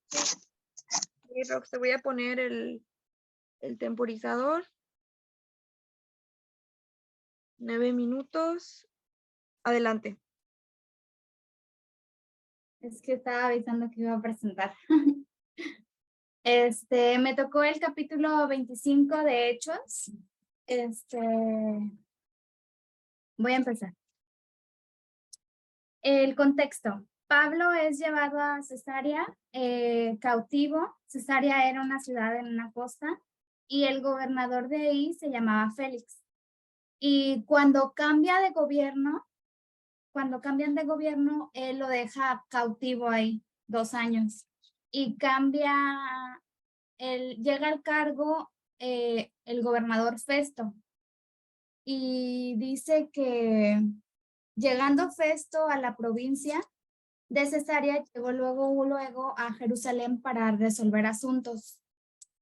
[SPEAKER 1] Sí, Rox, te voy a poner el temporizador. 9 minutos. Adelante.
[SPEAKER 9] Es que estaba avisando que iba a presentar. Me tocó el capítulo 25 de Hechos. Voy a empezar. El contexto. Pablo es llevado a Cesarea, cautivo. Cesarea era una ciudad en una costa y el gobernador de ahí se llamaba Félix. Y cuando cambian de gobierno, él lo deja cautivo ahí 2 años y llega al cargo el gobernador Festo y dice que llegando Festo a la provincia de Cesarea, llegó luego a Jerusalén para resolver asuntos.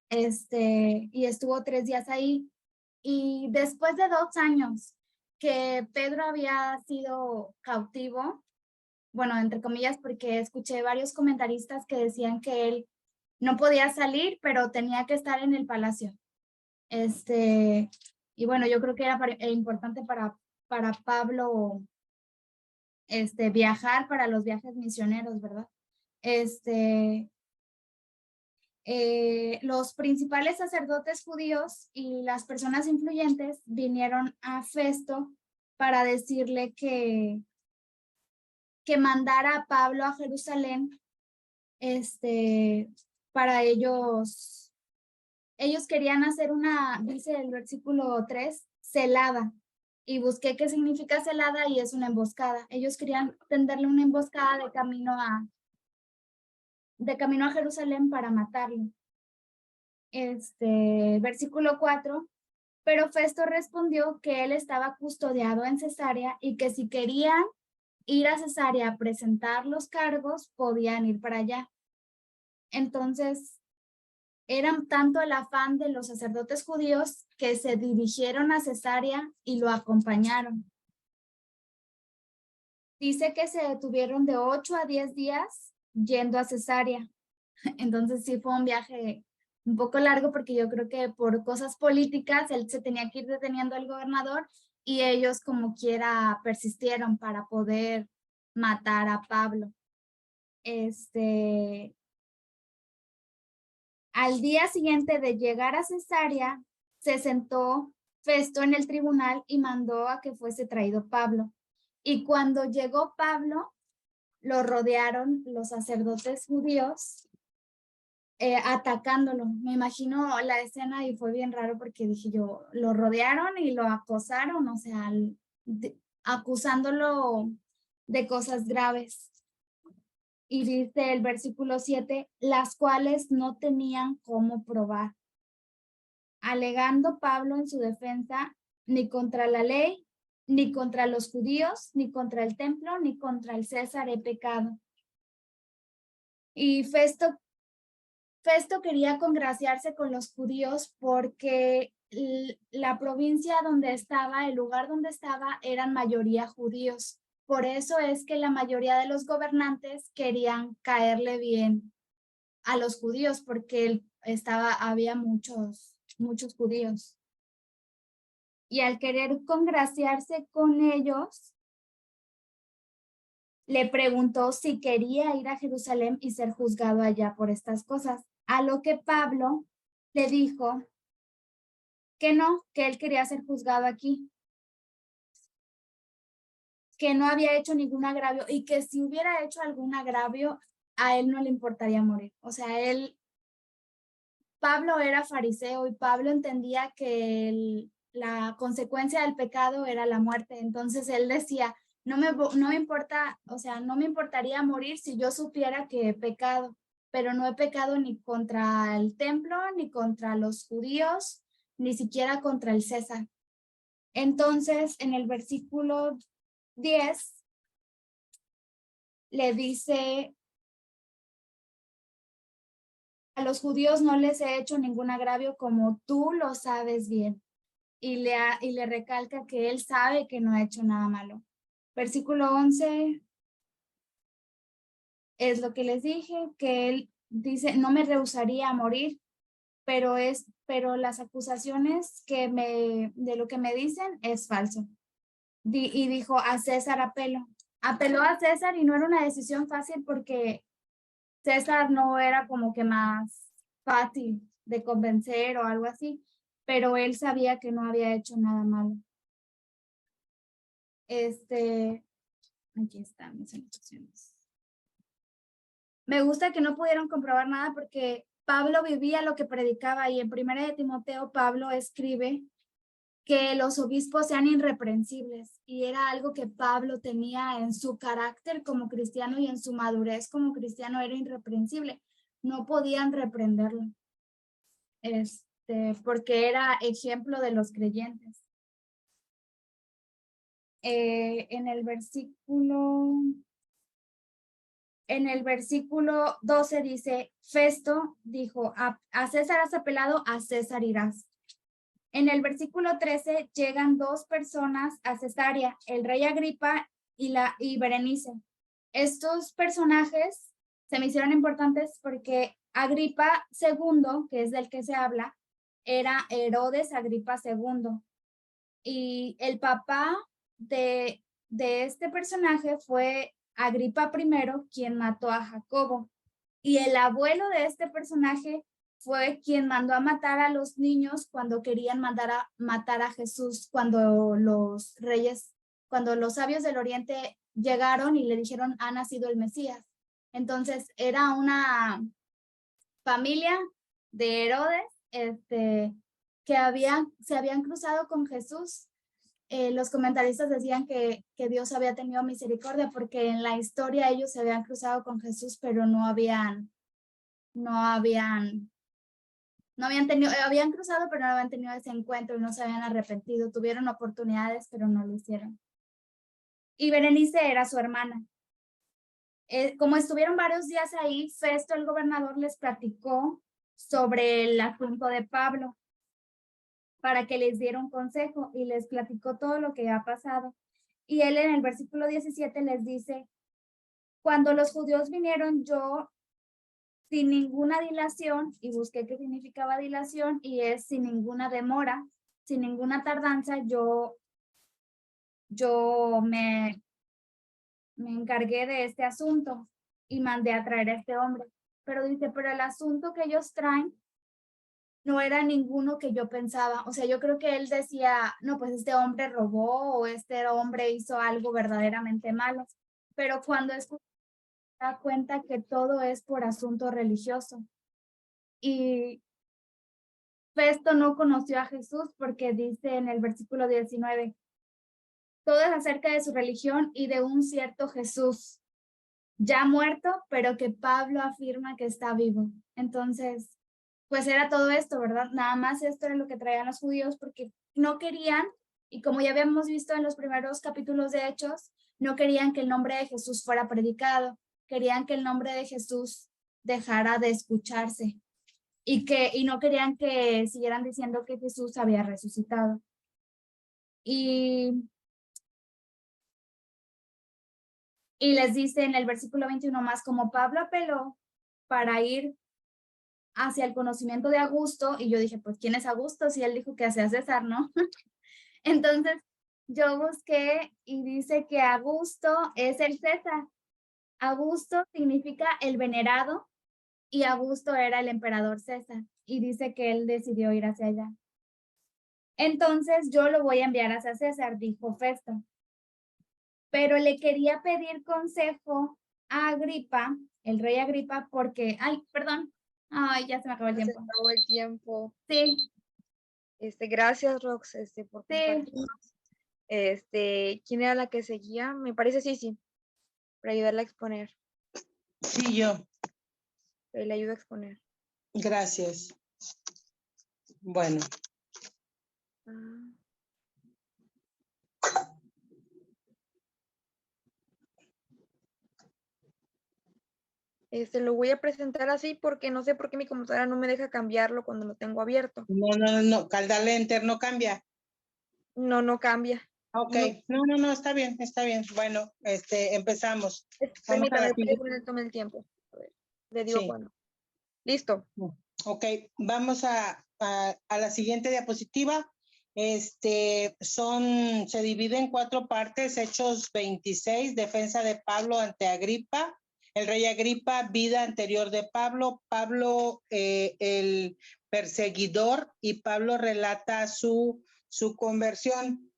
[SPEAKER 9] Y estuvo 3 días ahí. Y después de 2 años que Pedro había sido cautivo, bueno, entre comillas, porque escuché varios comentaristas que decían que él no podía salir, pero tenía que estar en el palacio. Y bueno, yo creo que era importante para Pablo viajar para los viajes misioneros, ¿verdad? Los principales sacerdotes judíos y las personas influyentes vinieron a Festo para decirle que mandara a Pablo a Jerusalén, para ellos querían hacer dice el versículo 3, celada, y busqué qué significa celada y es una emboscada. Ellos querían tenderle una emboscada de camino a Jerusalén para matarlo. Versículo 4, pero Festo respondió que él estaba custodiado en Cesarea y que si querían ir a Cesarea a presentar los cargos, podían ir para allá. Entonces, eran tanto el afán de los sacerdotes judíos que se dirigieron a Cesarea y lo acompañaron. Dice que se detuvieron de 8 a 10 días yendo a Cesarea. Entonces sí fue un viaje un poco largo porque yo creo que por cosas políticas él se tenía que ir deteniendo al gobernador y ellos como quiera persistieron para poder matar a Pablo. Al día siguiente de llegar a Cesarea, se sentó Festo en el tribunal y mandó a que fuese traído Pablo. Y cuando llegó Pablo, lo rodearon los sacerdotes judíos atacándolo. Me imagino la escena y fue bien raro porque dije yo, lo rodearon y lo acosaron, o sea, acusándolo de cosas graves. Y dice el versículo 7, las cuales no tenían cómo probar, alegando Pablo en su defensa, ni contra la ley, ni contra los judíos, ni contra el templo, ni contra el César he pecado. Y Festo quería congraciarse con los judíos porque la provincia donde estaba, el lugar donde estaba, eran mayoría judíos. Por eso es que la mayoría de los gobernantes querían caerle bien a los judíos porque había muchos judíos. Y al querer congraciarse con ellos, le preguntó si quería ir a Jerusalén y ser juzgado allá por estas cosas. A lo que Pablo le dijo que no, que él quería ser juzgado aquí, que no había hecho ningún agravio y que si hubiera hecho algún agravio, a él no le importaría morir. O sea, Pablo era fariseo y Pablo entendía que la consecuencia del pecado era la muerte. Entonces él decía, no me importa, o sea, no me importaría morir si yo supiera que he pecado, pero no he pecado ni contra el templo, ni contra los judíos, ni siquiera contra el César. Entonces, en el versículo 10, le dice, a los judíos no les he hecho ningún agravio como tú lo sabes bien. Y le recalca que él sabe que no ha hecho nada malo. Versículo 11 es lo que les dije, que él dice, no me rehusaría a morir, pero las acusaciones de lo que me dicen es falso. Y dijo, a César apelo. Apeló a César y no era una decisión fácil porque César no era como que más fácil de convencer o algo así, pero él sabía que no había hecho nada malo. Aquí están mis anotaciones. Me gusta que no pudieron comprobar nada porque Pablo vivía lo que predicaba y en 1 de Timoteo Pablo escribe que los obispos sean irreprensibles y era algo que Pablo tenía en su carácter como cristiano y en su madurez como cristiano era irreprensible. No podían reprenderlo porque era ejemplo de los creyentes. En el versículo 12 dice, Festo dijo, a César has apelado, a César irás. En el versículo 13 llegan dos personas a Cesarea, el rey Agripa y Berenice. Estos personajes se me hicieron importantes porque Agripa II, que es del que se habla, era Herodes Agripa II. Y el papá de este personaje fue Agripa I, quien mató a Jacobo. Y el abuelo de este personaje fue quien mandó a matar a los niños cuando querían mandar a matar a Jesús, cuando los sabios del oriente llegaron y le dijeron, ha nacido el Mesías. Entonces era una familia de Herodes, que se habían cruzado con Jesús. Los comentaristas decían que Dios había tenido misericordia porque en la historia ellos se habían cruzado con Jesús, pero habían cruzado, pero no habían tenido ese encuentro y no se habían arrepentido. Tuvieron oportunidades, pero no lo hicieron. Y Berenice era su hermana. Como estuvieron varios días ahí, Festo, el gobernador, les platicó sobre el asunto de Pablo para que les diera un consejo y les platicó todo lo que ha pasado. Y él en el versículo 17 les dice, cuando los judíos vinieron, yo sin ninguna dilación, y busqué qué significaba dilación, y es sin ninguna demora, sin ninguna tardanza, yo me encargué de este asunto y mandé a traer a este hombre. Pero dice, pero el asunto que ellos traen no era ninguno que yo pensaba. O sea, yo creo que él decía, no, pues este hombre robó o este hombre hizo algo verdaderamente malo. Pero cuando escucha, se da cuenta que todo es por asunto religioso. Y Festo no conoció a Jesús porque dice en el versículo 19, todo es acerca de su religión y de un cierto Jesús, ya muerto, pero que Pablo afirma que está vivo. Entonces, pues era todo esto, ¿verdad? Nada más esto era lo que traían los judíos porque no querían, y como ya habíamos visto en los primeros capítulos de Hechos, no querían que el nombre de Jesús fuera predicado, querían que el nombre de Jesús dejara de escucharse y no querían que siguieran diciendo que Jesús había resucitado. Y les dice en el versículo 21 más, como Pablo apeló para ir hacia el conocimiento de Augusto, y yo dije, pues, ¿quién es Augusto? Si él dijo que hacía César, ¿no? Entonces, yo busqué y dice que Augusto es el César. Augusto significa el venerado y Augusto era el emperador César, y dice que él decidió ir hacia allá. Entonces, yo lo voy a enviar hacia César, dijo Festo. Pero le quería pedir consejo a Agripa, el rey Agripa, porque, perdón, ya se me acabó el tiempo.
[SPEAKER 1] Se acabó el tiempo.
[SPEAKER 9] Sí,
[SPEAKER 1] Gracias, Rox, por
[SPEAKER 9] Sí.
[SPEAKER 1] compartir. ¿Quién era la que seguía? Me parece sí, para ayudarla a exponer.
[SPEAKER 8] Sí, yo.
[SPEAKER 1] Le ayudo a exponer.
[SPEAKER 8] Gracias. Bueno.
[SPEAKER 1] Lo voy a presentar así porque no sé por qué mi computadora no me deja cambiarlo cuando lo tengo abierto.
[SPEAKER 8] No, al darle enter no cambia.
[SPEAKER 1] No cambia.
[SPEAKER 8] Ok, no, está bien. Bueno, empezamos.
[SPEAKER 1] Permítame, tome el tiempo. A ver, le digo cuándo. Listo.
[SPEAKER 8] Ok, vamos a la siguiente diapositiva. Se divide en 4 partes. Hechos 26, defensa de Pablo ante Agripa. El rey Agripa, vida anterior de Pablo. Pablo, el perseguidor, y Pablo relata su conversión.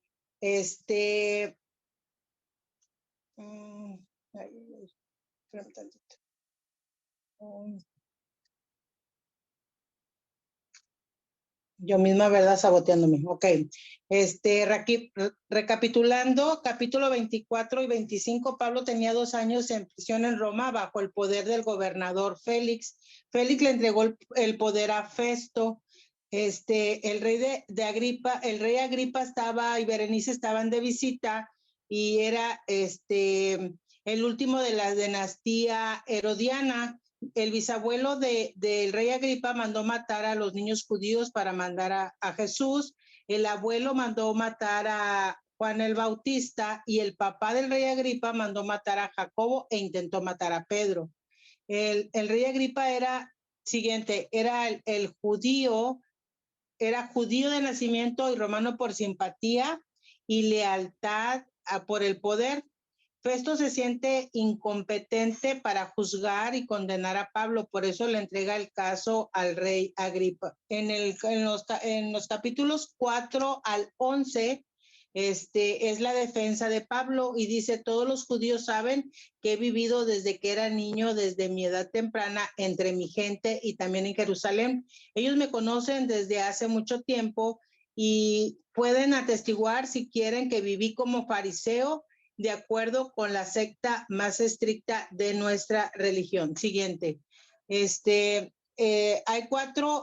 [SPEAKER 8] Yo misma, ¿verdad? Saboteándome. Ok. Recapitulando, capítulo 24 y 25, Pablo tenía 2 años en prisión en Roma bajo el poder del gobernador Félix. Félix le entregó el poder a Festo. El rey Agripa y Berenice estaban de visita y era el último de la dinastía herodiana. El bisabuelo del rey Agripa mandó matar a los niños judíos para mandar a Jesús. El abuelo mandó matar a Juan el Bautista y el papá del rey Agripa mandó matar a Jacobo e intentó matar a Pedro. El rey Agripa era el judío, era judío de nacimiento y romano por simpatía y lealtad por el poder. Festo se siente incompetente para juzgar y condenar a Pablo, por eso le entrega el caso al rey Agripa. En los capítulos 4 al 11, es la defensa de Pablo y dice, todos los judíos saben que he vivido desde que era niño, desde mi edad temprana, entre mi gente y también en Jerusalén. Ellos me conocen desde hace mucho tiempo y pueden atestiguar si quieren que viví como fariseo, de acuerdo con la secta más estricta de nuestra religión. Siguiente. Hay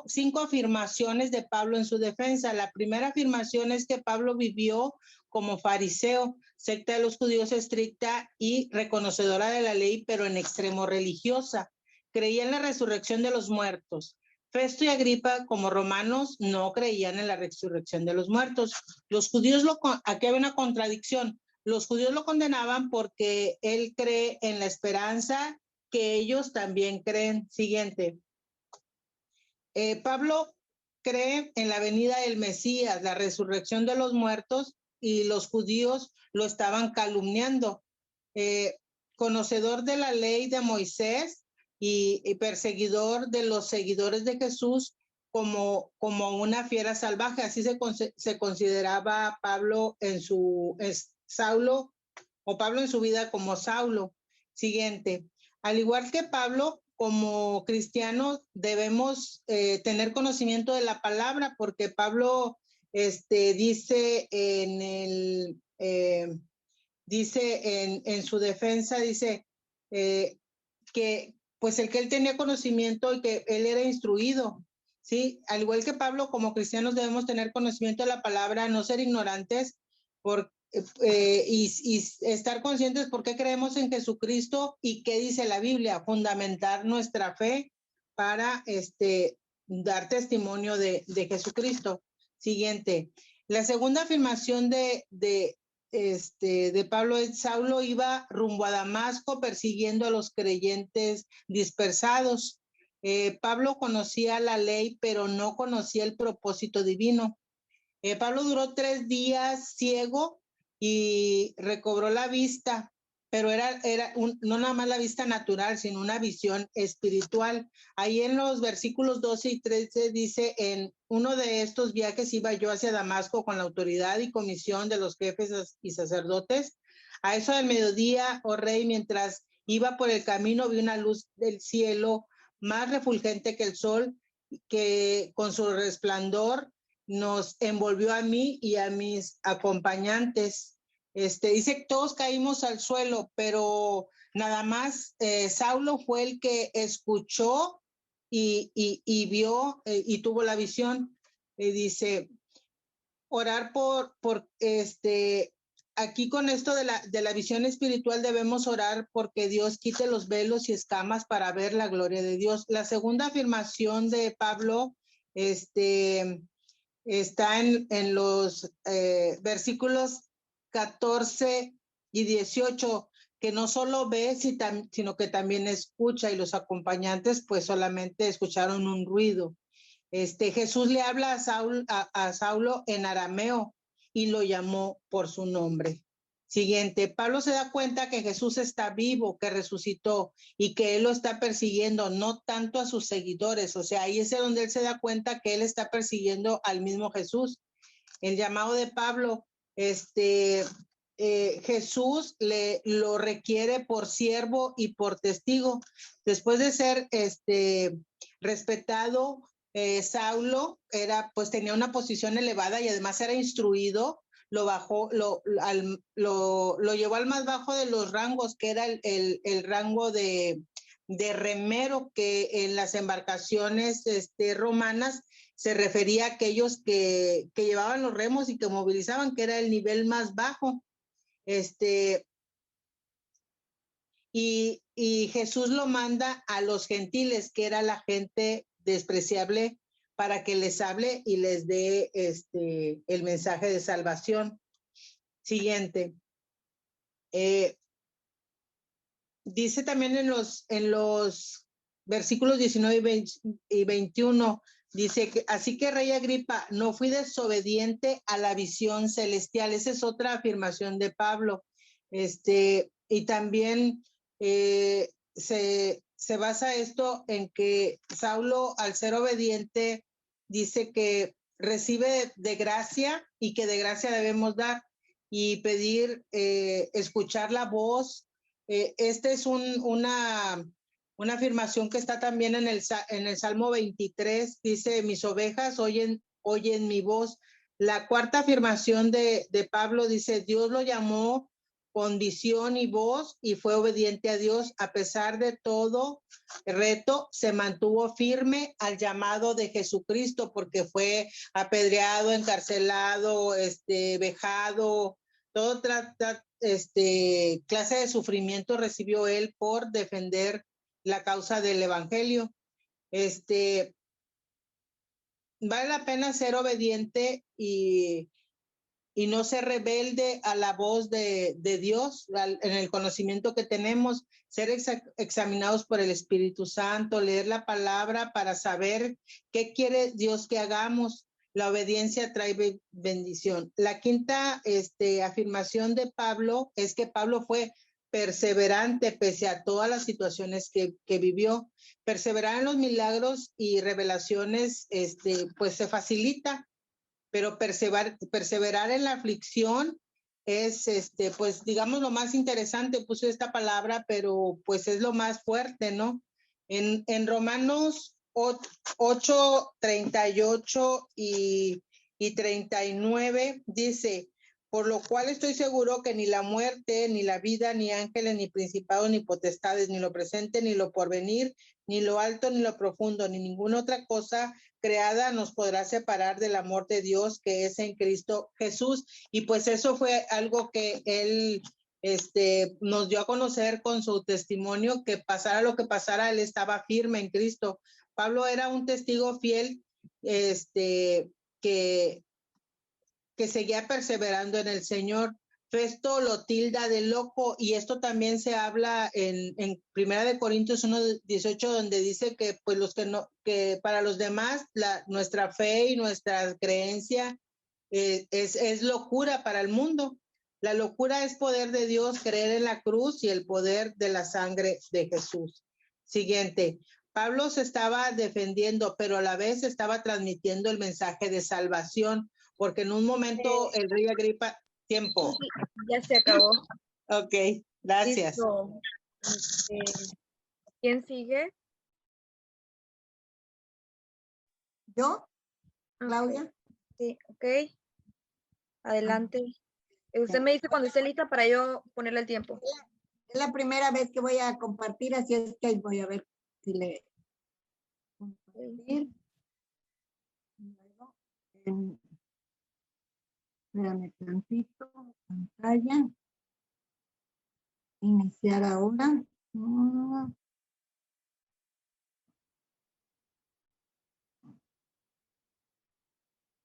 [SPEAKER 8] 5 afirmaciones de Pablo en su defensa. La primera afirmación es que Pablo vivió como fariseo, secta de los judíos estricta y reconocedora de la ley, pero en extremo religiosa. Creía en la resurrección de los muertos. Festo y Agripa, como romanos, no creían en la resurrección de los muertos. Los judíos, aquí hay una contradicción. Los judíos lo condenaban porque él cree en la esperanza que ellos también creen. Siguiente. Pablo cree en la venida del Mesías, la resurrección de los muertos, y los judíos lo estaban calumniando. Conocedor de la ley de Moisés y perseguidor de los seguidores de Jesús como una fiera salvaje. Así se consideraba Pablo Saulo, o Pablo en su vida como Saulo. Siguiente. Al igual que Pablo, como cristianos debemos tener conocimiento de la palabra, porque Pablo dice en su defensa, dice que pues el que él tenía conocimiento y que él era instruido, ¿sí? Al igual que Pablo, como cristianos debemos tener conocimiento de la palabra, no ser ignorantes y estar conscientes por qué creemos en Jesucristo y qué dice la Biblia, fundamentar nuestra fe para dar testimonio de Jesucristo. Siguiente. La segunda afirmación de Pablo es: Saulo iba rumbo a Damasco persiguiendo a los creyentes dispersados. Pablo conocía la ley, pero no conocía el propósito divino. Pablo duró 3 días ciego y recobró la vista, pero no nada más la vista natural, sino una visión espiritual. Ahí en los versículos 12 y 13 dice: en uno de estos viajes iba yo hacia Damasco con la autoridad y comisión de los jefes y sacerdotes. A eso del mediodía, oh rey, mientras iba por el camino, vi una luz del cielo más refulgente que el sol, que con su resplandor nos envolvió a mí y a mis acompañantes. Dice que todos caímos al suelo, pero nada más Saulo fue el que escuchó y vio y tuvo la visión. Dice, orar por aquí con esto de la visión espiritual debemos orar porque Dios quite los velos y escamas para ver la gloria de Dios. La segunda afirmación de Pablo, está en los versículos 14 y 18, que no solo ve, sino que también escucha, y los acompañantes pues solamente escucharon un ruido. Jesús le habla a Saulo en arameo y lo llamó por su nombre. Siguiente, Pablo se da cuenta que Jesús está vivo, que resucitó y que él lo está persiguiendo, no tanto a sus seguidores. O sea, ahí es donde él se da cuenta que él está persiguiendo al mismo Jesús. El llamado de Pablo, Jesús lo requiere por siervo y por testigo. Después de ser respetado, Saulo tenía una posición elevada y además era instruido. Lo llevó al más bajo de los rangos, que era el rango de remero, que en las embarcaciones romanas se refería a aquellos que llevaban los remos y que movilizaban, que era el nivel más bajo. Y Jesús lo manda a los gentiles, que era la gente despreciable, para que les hable y les dé el mensaje de salvación. Siguiente. Dice también en los versículos 19 y 21, dice que así que Rey Agripa, no fui desobediente a la visión celestial. Esa es otra afirmación de Pablo. Y también se basa esto en que Saulo, al ser obediente, dice que recibe de gracia y que de gracia debemos dar y pedir, escuchar la voz. Esta es una afirmación que está también en el Salmo 23, dice: mis ovejas oyen mi voz. La cuarta afirmación de Pablo dice: Dios lo llamó con visión y voz y fue obediente a Dios. A pesar de todo reto, se mantuvo firme al llamado de Jesucristo, porque fue apedreado, encarcelado, vejado, todo clase de sufrimiento recibió él por defender la causa del evangelio. Vale la pena ser obediente y y no ser rebelde a la voz de Dios, en el conocimiento que tenemos, ser examinados por el Espíritu Santo, leer la palabra para saber qué quiere Dios que hagamos. La obediencia trae bendición. La quinta afirmación de Pablo es que Pablo fue perseverante pese a todas las situaciones que vivió. Perseverar en los milagros y revelaciones, pues se facilita, pero perseverar en la aflicción es, pues digamos lo más interesante, puse esta palabra, pero pues es lo más fuerte, ¿no? En Romanos 8, 38 y 39 dice, por lo cual estoy seguro que ni la muerte, ni la vida, ni ángeles, ni principados, ni potestades, ni lo presente, ni lo porvenir, ni lo alto, ni lo profundo, ni ninguna otra cosa creada nos podrá separar del amor de Dios que es en Cristo Jesús. Y pues eso fue algo que él nos dio a conocer con su testimonio, que pasara lo que pasara, él estaba firme en Cristo. Pablo era un testigo fiel, que seguía perseverando en el Señor. Festo lo tilda de loco, y esto también se habla en 1 Corintios 1:18, donde dice que pues que para los demás nuestra fe y nuestra creencia es locura para el mundo. La locura es poder de Dios, creer en la cruz y el poder de la sangre de Jesús. Siguiente. Pablo se estaba defendiendo, pero a la vez estaba transmitiendo el mensaje de salvación, porque en un momento el rey Agripa, tiempo.
[SPEAKER 1] Ya se acabó.
[SPEAKER 8] Ok, gracias.
[SPEAKER 1] Listo. ¿Quién sigue?
[SPEAKER 4] ¿Yo? Claudia.
[SPEAKER 1] Sí, ok. Adelante. Usted me dice cuando esté lista para yo ponerle el tiempo.
[SPEAKER 4] Es la primera vez que voy a compartir, así es que voy a ver si le compartir. Luego, espérame tantito, pantalla. Iniciar ahora.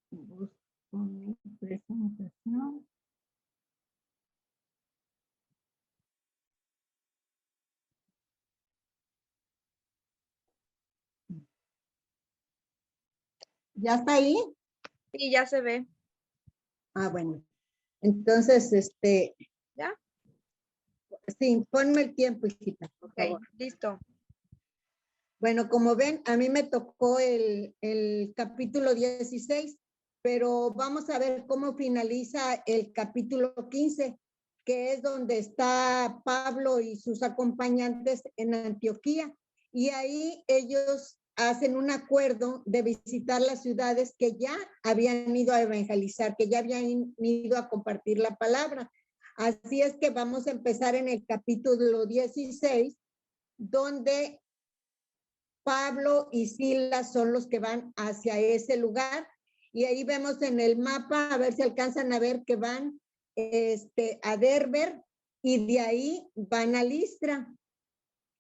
[SPEAKER 4] Busco mi presentación. ¿Ya está ahí?
[SPEAKER 1] Sí, ya se ve.
[SPEAKER 4] Ah, bueno. Entonces,
[SPEAKER 1] ¿Ya?
[SPEAKER 4] sí, ponme el tiempo, hijita, por
[SPEAKER 1] Ok,
[SPEAKER 4] favor.
[SPEAKER 1] listo.
[SPEAKER 4] Bueno, como ven, a mí me tocó el capítulo 16, pero vamos a ver cómo finaliza el capítulo 15, que es donde está Pablo y sus acompañantes en Antioquía. Y ahí ellos hacen un acuerdo de visitar las ciudades que ya habían ido a evangelizar, que ya habían ido a compartir la palabra. Así es que vamos a empezar en el capítulo 16, donde Pablo y Silas son los que van hacia ese lugar, y ahí vemos en el mapa, a ver si alcanzan a ver que van a Derbe, y de ahí van a Listra.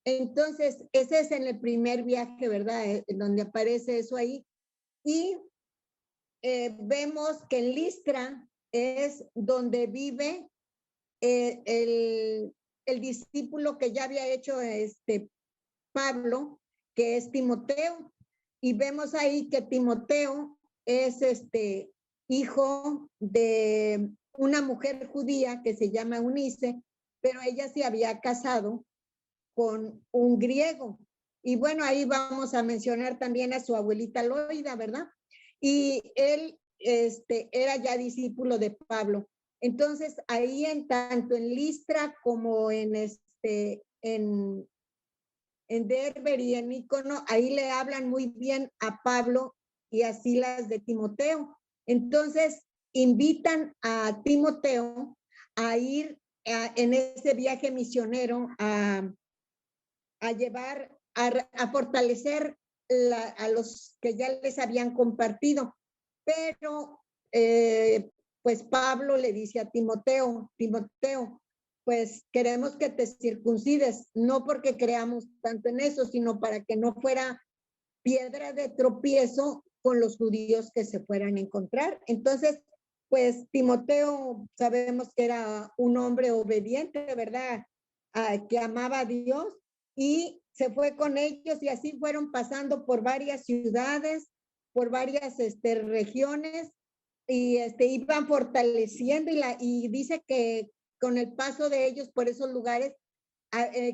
[SPEAKER 4] Entonces, ese es en el primer viaje, ¿verdad? En donde aparece eso ahí. Y vemos que en Listra es donde vive el discípulo que ya había hecho Pablo, que es Timoteo. Y vemos ahí que Timoteo es hijo de una mujer judía que se llama Eunice, pero ella se había casado con un griego. Y bueno, ahí vamos a mencionar también a su abuelita Loida, ¿verdad? Y él era ya discípulo de Pablo. Entonces, ahí tanto en Listra como en Derbe y en Ícono, ahí le hablan muy bien a Pablo y a Silas de Timoteo. Entonces, invitan a Timoteo a ir en ese viaje misionero a llevar, a fortalecer a los que ya les habían compartido. Pero, pues Pablo le dice a Timoteo, pues queremos que te circuncides, no porque creamos tanto en eso, sino para que no fuera piedra de tropiezo con los judíos que se fueran a encontrar. Entonces, pues Timoteo sabemos que era un hombre obediente, ¿verdad? Que amaba a Dios y se fue con ellos y así fueron pasando por varias ciudades, por varias regiones y iban fortaleciendo y dice que con el paso de ellos por esos lugares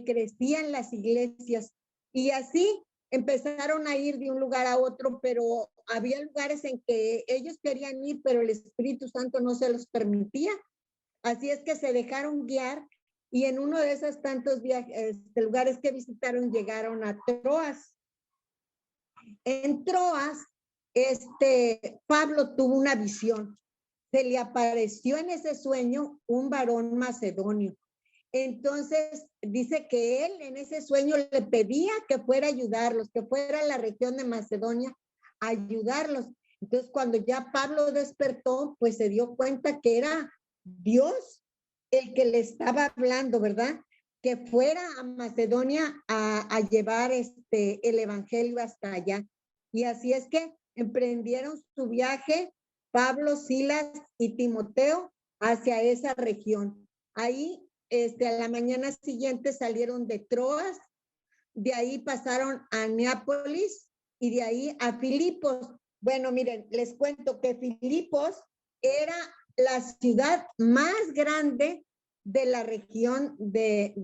[SPEAKER 4] crecían las iglesias y así empezaron a ir de un lugar a otro, pero había lugares en que ellos querían ir, pero el Espíritu Santo no se los permitía. Así es que se dejaron guiar y en uno de esos tantos viajes, lugares que visitaron, llegaron a Troas. En Troas, Pablo tuvo una visión. Se le apareció en ese sueño un varón macedonio. Entonces dice que él en ese sueño le pedía que fuera a ayudarlos, que fuera a la región de Macedonia a ayudarlos. Entonces cuando ya Pablo despertó, pues se dio cuenta que era Dios el que le estaba hablando, ¿verdad? Que fuera a Macedonia a llevar el evangelio hasta allá. Y así es que emprendieron su viaje Pablo, Silas y Timoteo hacia esa región. Ahí a la mañana siguiente salieron de Troas, de ahí pasaron a Neápolis y de ahí a Filipos. Bueno, miren, les cuento que Filipos era la ciudad más grande de la región de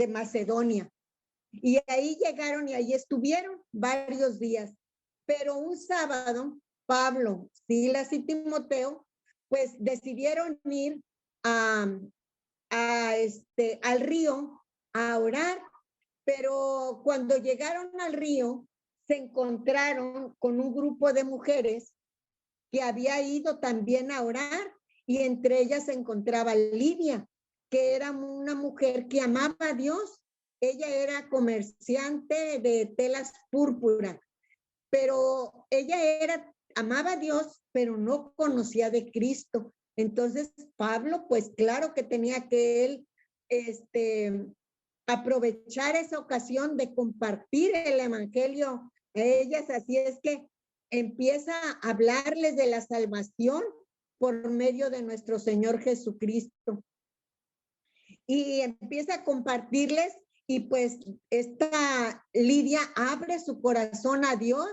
[SPEAKER 4] Macedonia. Y ahí llegaron y ahí estuvieron varios días. Pero un sábado, Pablo, Silas y Timoteo, pues decidieron ir al río a orar, pero cuando llegaron al río se encontraron con un grupo de mujeres que había ido también a orar y entre ellas se encontraba Lidia, que era una mujer que amaba a Dios. Ella era comerciante de telas púrpura, pero ella amaba a Dios, pero no conocía de Cristo. Entonces, Pablo, pues claro que tenía que él aprovechar esa ocasión de compartir el evangelio a ellas. Así es que empieza a hablarles de la salvación por medio de nuestro Señor Jesucristo. Y empieza a compartirles y pues esta Lidia abre su corazón a Dios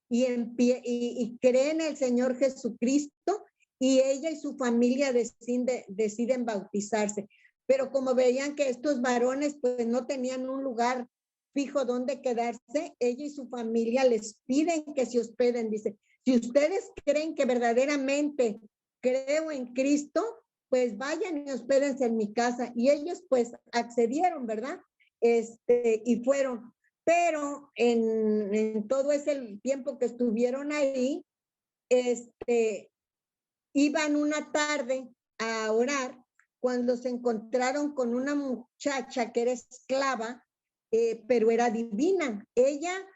[SPEAKER 4] y cree en el Señor Jesucristo. Y ella y su familia deciden bautizarse. Pero como veían que estos varones pues no tenían un lugar fijo donde quedarse, ella y su familia les piden que se hospeden. Dice, si ustedes creen que verdaderamente creo en Cristo, pues vayan y hospédense en mi casa. Y ellos pues accedieron, ¿verdad? Y fueron. Pero en todo ese tiempo que estuvieron ahí, iban una tarde a orar cuando se encontraron con una muchacha que era esclava, pero era divina. Ella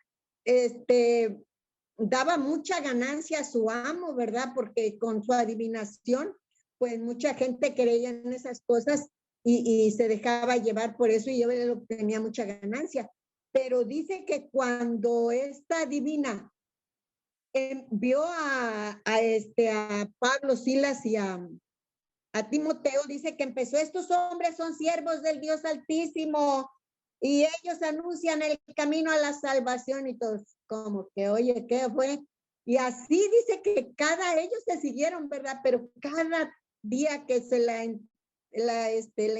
[SPEAKER 4] daba mucha ganancia a su amo, ¿verdad? Porque con su adivinación, pues mucha gente creía en esas cosas y se dejaba llevar por eso y ella tenía mucha ganancia. Pero dice que cuando esta divina vio a Pablo, Silas y a Timoteo, dice que empezó, estos hombres son siervos del Dios Altísimo y ellos anuncian el camino a la salvación y todos como que, oye, ¿qué fue? Y así dice que ellos se siguieron, ¿verdad? Pero cada día que se la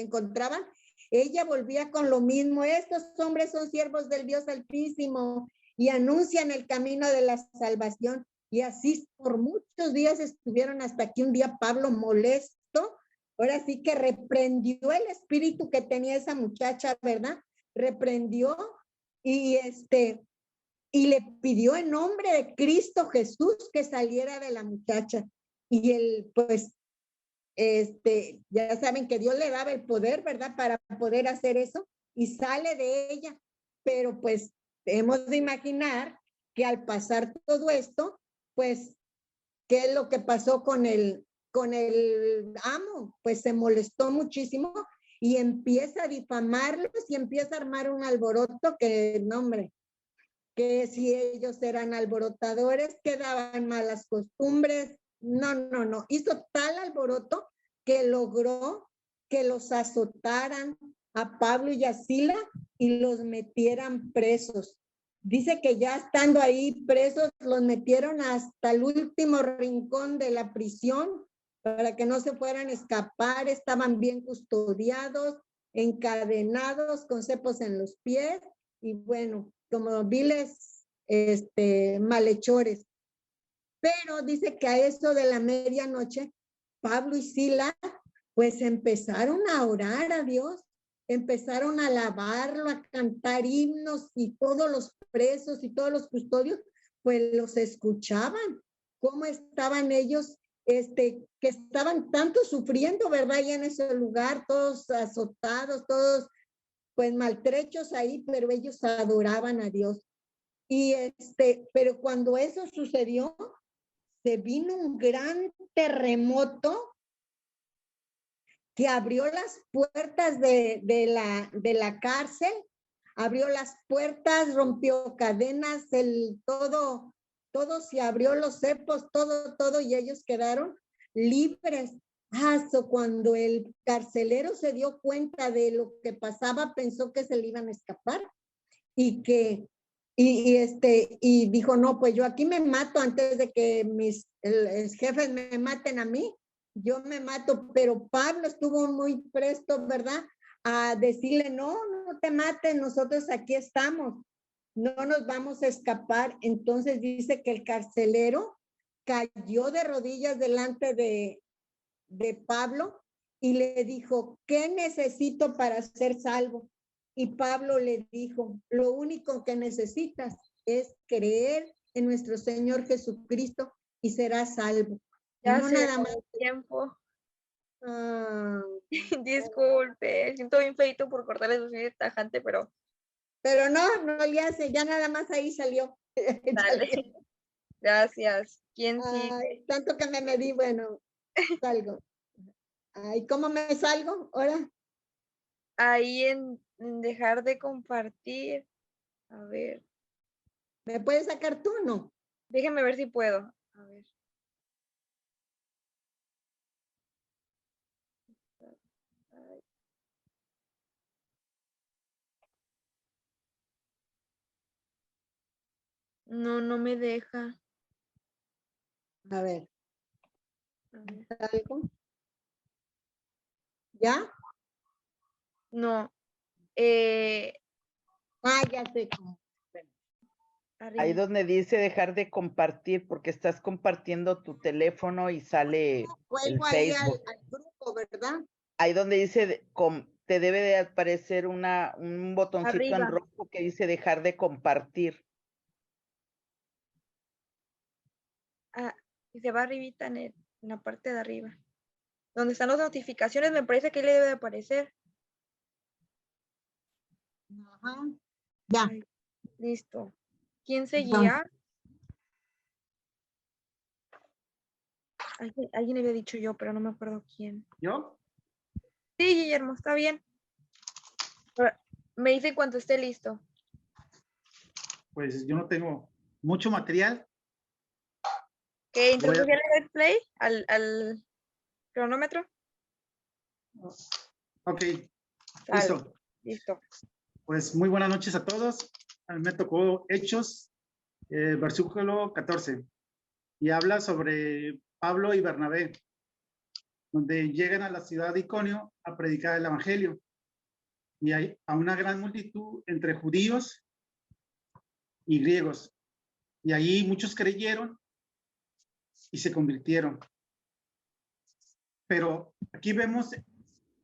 [SPEAKER 4] encontraban, ella volvía con lo mismo, estos hombres son siervos del Dios Altísimo y anuncian el camino de la salvación. Y así por muchos días estuvieron hasta que un día Pablo, molesto, ahora sí que reprendió el espíritu que tenía esa muchacha, ¿verdad? Reprendió y le pidió en nombre de Cristo Jesús que saliera de la muchacha. Y él, pues, ya saben que Dios le daba el poder, ¿verdad? Para poder hacer eso y sale de ella. Pero pues hemos de imaginar que al pasar todo esto, pues, ¿qué es lo que pasó con el amo? Pues se molestó muchísimo y empieza a difamarlos y empieza a armar un alboroto que, no hombre, que si ellos eran alborotadores, que daban malas costumbres, no, hizo tal alboroto que logró que los azotaran a Pablo y a Sila y los metieran presos. Dice que ya estando ahí presos, los metieron hasta el último rincón de la prisión para que no se fueran a escapar. Estaban bien custodiados, encadenados, con cepos en los pies y bueno, como viles malhechores. Pero dice que a eso de la medianoche, Pablo y Sila pues empezaron a orar a Dios, empezaron a alabarlo, a cantar himnos y todos los presos y todos los custodios pues los escuchaban, cómo estaban ellos, que estaban tanto sufriendo, ¿verdad? Y en ese lugar, todos azotados, todos pues maltrechos ahí, pero ellos adoraban a Dios. Y pero cuando eso sucedió, se vino un gran terremoto que abrió las puertas de la cárcel, abrió las puertas, rompió cadenas, todo se abrió, los cepos, todo, y ellos quedaron libres. Cuando el carcelero se dio cuenta de lo que pasaba, pensó que se le iban a escapar y dijo, no, pues yo aquí me mato antes de que mis jefes me maten a mí, yo me mato. Pero Pablo estuvo muy presto, ¿verdad? A decirle, no te mates, nosotros aquí estamos, no nos vamos a escapar. Entonces dice que el carcelero cayó de rodillas delante de Pablo y le dijo, ¿qué necesito para ser salvo? Y Pablo le dijo, lo único que necesitas es creer en nuestro Señor Jesucristo y serás salvo.
[SPEAKER 1] Ya
[SPEAKER 4] no
[SPEAKER 1] se
[SPEAKER 4] nada
[SPEAKER 1] acabó
[SPEAKER 4] más.
[SPEAKER 1] el tiempo.
[SPEAKER 4] Ah,
[SPEAKER 1] Disculpe, siento bien feito por cortarles así de tajante, pero
[SPEAKER 4] pero no le hace, ya nada más ahí salió.
[SPEAKER 1] dale. Gracias. ¿Quién sigue?
[SPEAKER 4] Ay, tanto que me medí, bueno, salgo. Ay, ¿cómo me salgo ahora?
[SPEAKER 1] Ahí en dejar de compartir. A ver,
[SPEAKER 4] ¿Me puedes sacar tú o no?
[SPEAKER 1] déjenme ver si puedo. A ver. Ay. No me deja.
[SPEAKER 4] A ver,
[SPEAKER 1] A ver.
[SPEAKER 4] salgo. ¿Ya?
[SPEAKER 1] No.
[SPEAKER 4] Ya sé cómo.
[SPEAKER 1] Arriba.
[SPEAKER 7] Ahí donde dice dejar de compartir, porque estás compartiendo tu teléfono y sale el
[SPEAKER 4] Vuelvo ahí al
[SPEAKER 7] Facebook.
[SPEAKER 4] grupo, ¿verdad?
[SPEAKER 7] Ahí donde dice, te debe de aparecer un botoncito en
[SPEAKER 1] Arriba.
[SPEAKER 7] rojo que dice dejar de compartir.
[SPEAKER 1] Y se va arribita en la parte de arriba. Donde están las notificaciones, me parece que ahí le debe de aparecer.
[SPEAKER 4] Ajá. Ya.
[SPEAKER 1] Ay, listo. ¿Quién seguía? Alguien había dicho yo, pero no me acuerdo quién.
[SPEAKER 10] ¿Yo?
[SPEAKER 1] Sí, Guillermo, está bien. Ahora, me dice cuando esté listo.
[SPEAKER 10] Pues yo no tengo mucho material.
[SPEAKER 1] ¿Que introduciera el play al cronómetro?
[SPEAKER 10] Ok,
[SPEAKER 1] Sale.
[SPEAKER 10] listo.
[SPEAKER 1] Listo.
[SPEAKER 10] Pues muy buenas noches a todos. A mí me tocó Hechos, versículo 14. Y habla sobre Pablo y Bernabé, donde llegan a la ciudad de Iconio a predicar el evangelio. Y hay a una gran multitud entre judíos y griegos. Y allí muchos creyeron y se convirtieron. Pero aquí vemos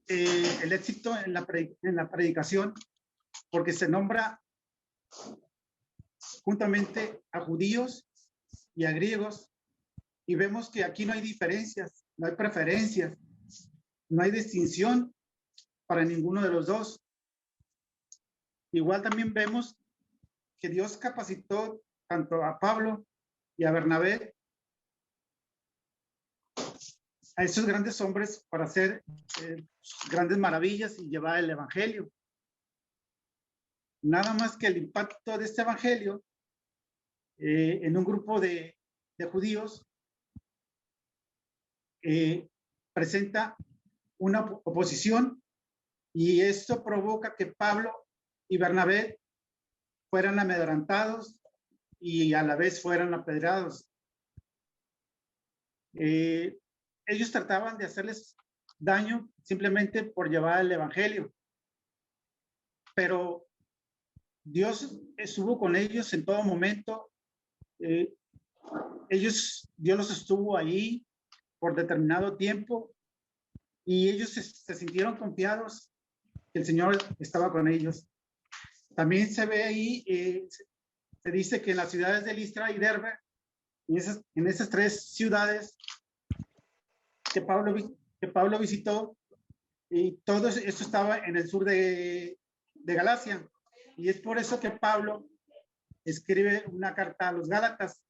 [SPEAKER 10] el éxito en la predicación, porque se nombra juntamente a judíos y a griegos, y vemos que aquí no hay diferencias, no hay preferencias, no hay distinción para ninguno de los dos. Igual también vemos que Dios capacitó tanto a Pablo y a Bernabé, a esos grandes hombres, para hacer grandes maravillas y llevar el evangelio. Nada más que el impacto de este evangelio en un grupo de judíos presenta una oposición y esto provoca que Pablo y Bernabé fueran amedrentados y a la vez fueran apedreados. Ellos trataban de hacerles daño simplemente por llevar el evangelio, pero Dios estuvo con ellos en todo momento. Dios los estuvo ahí por determinado tiempo y ellos se sintieron confiados que el Señor estaba con ellos. También se ve ahí, se dice que en las ciudades de Listra y Derbe, en esas tres ciudades que Pablo visitó, y todo esto estaba en el sur de Galacia. Y es por eso que Pablo escribe una carta a los Gálatas.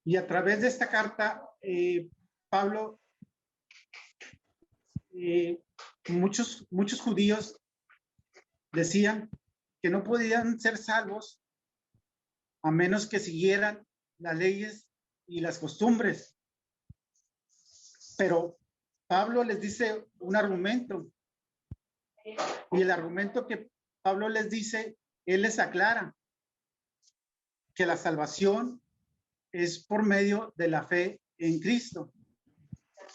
[SPEAKER 10] Y a través de esta carta, Pablo, muchos judíos decían que no podían ser salvos a menos que siguieran las leyes y las costumbres. Pero Pablo les dice un argumento. Y el argumento que Pablo les dice, él les aclara que la salvación es por medio de la fe en Cristo.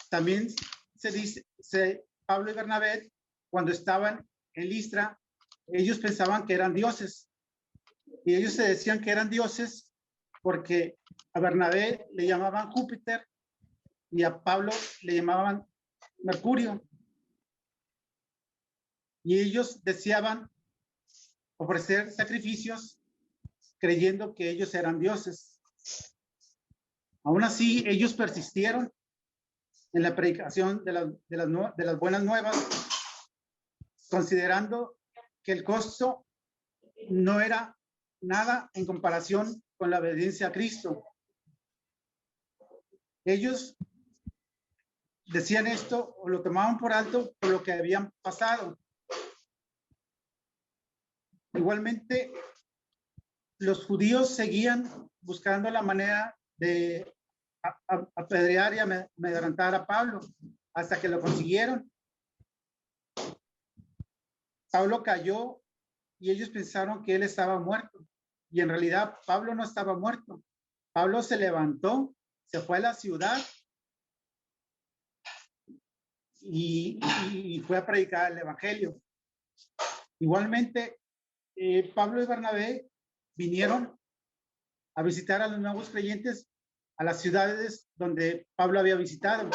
[SPEAKER 10] También se dice, Pablo y Bernabé, cuando estaban en Listra, ellos pensaban que eran dioses. Y ellos se decían que eran dioses porque a Bernabé le llamaban Júpiter y a Pablo le llamaban Mercurio. Y ellos deseaban ofrecer sacrificios creyendo que ellos eran dioses. Aún así, ellos persistieron en la predicación de las buenas nuevas, considerando que el costo no era nada en comparación con la obediencia a Cristo. Ellos decían esto o lo tomaban por alto por lo que habían pasado. Igualmente, los judíos seguían buscando la manera de apedrear y amedrentar a Pablo hasta que lo consiguieron. Pablo cayó y ellos pensaron que él estaba muerto. Y en realidad Pablo no estaba muerto. Pablo se levantó, se fue a la ciudad y fue a predicar el evangelio. Igualmente, Pablo y Bernabé vinieron a visitar a los nuevos creyentes a las ciudades donde Pablo había visitado.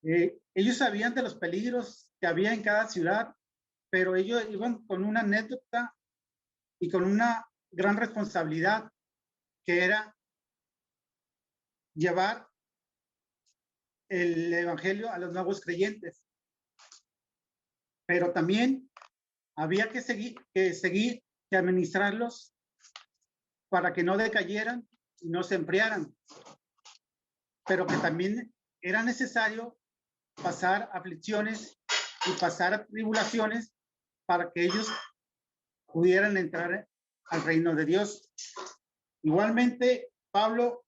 [SPEAKER 10] Ellos sabían de los peligros que había en cada ciudad, pero ellos iban con una anécdota y con una gran responsabilidad, que era llevar el evangelio a los nuevos creyentes. Pero también había que que administrarlos para que no decayeran y no se enfriaran, pero que también era necesario pasar aflicciones y pasar tribulaciones para que ellos pudieran entrar al reino de Dios. Igualmente, Pablo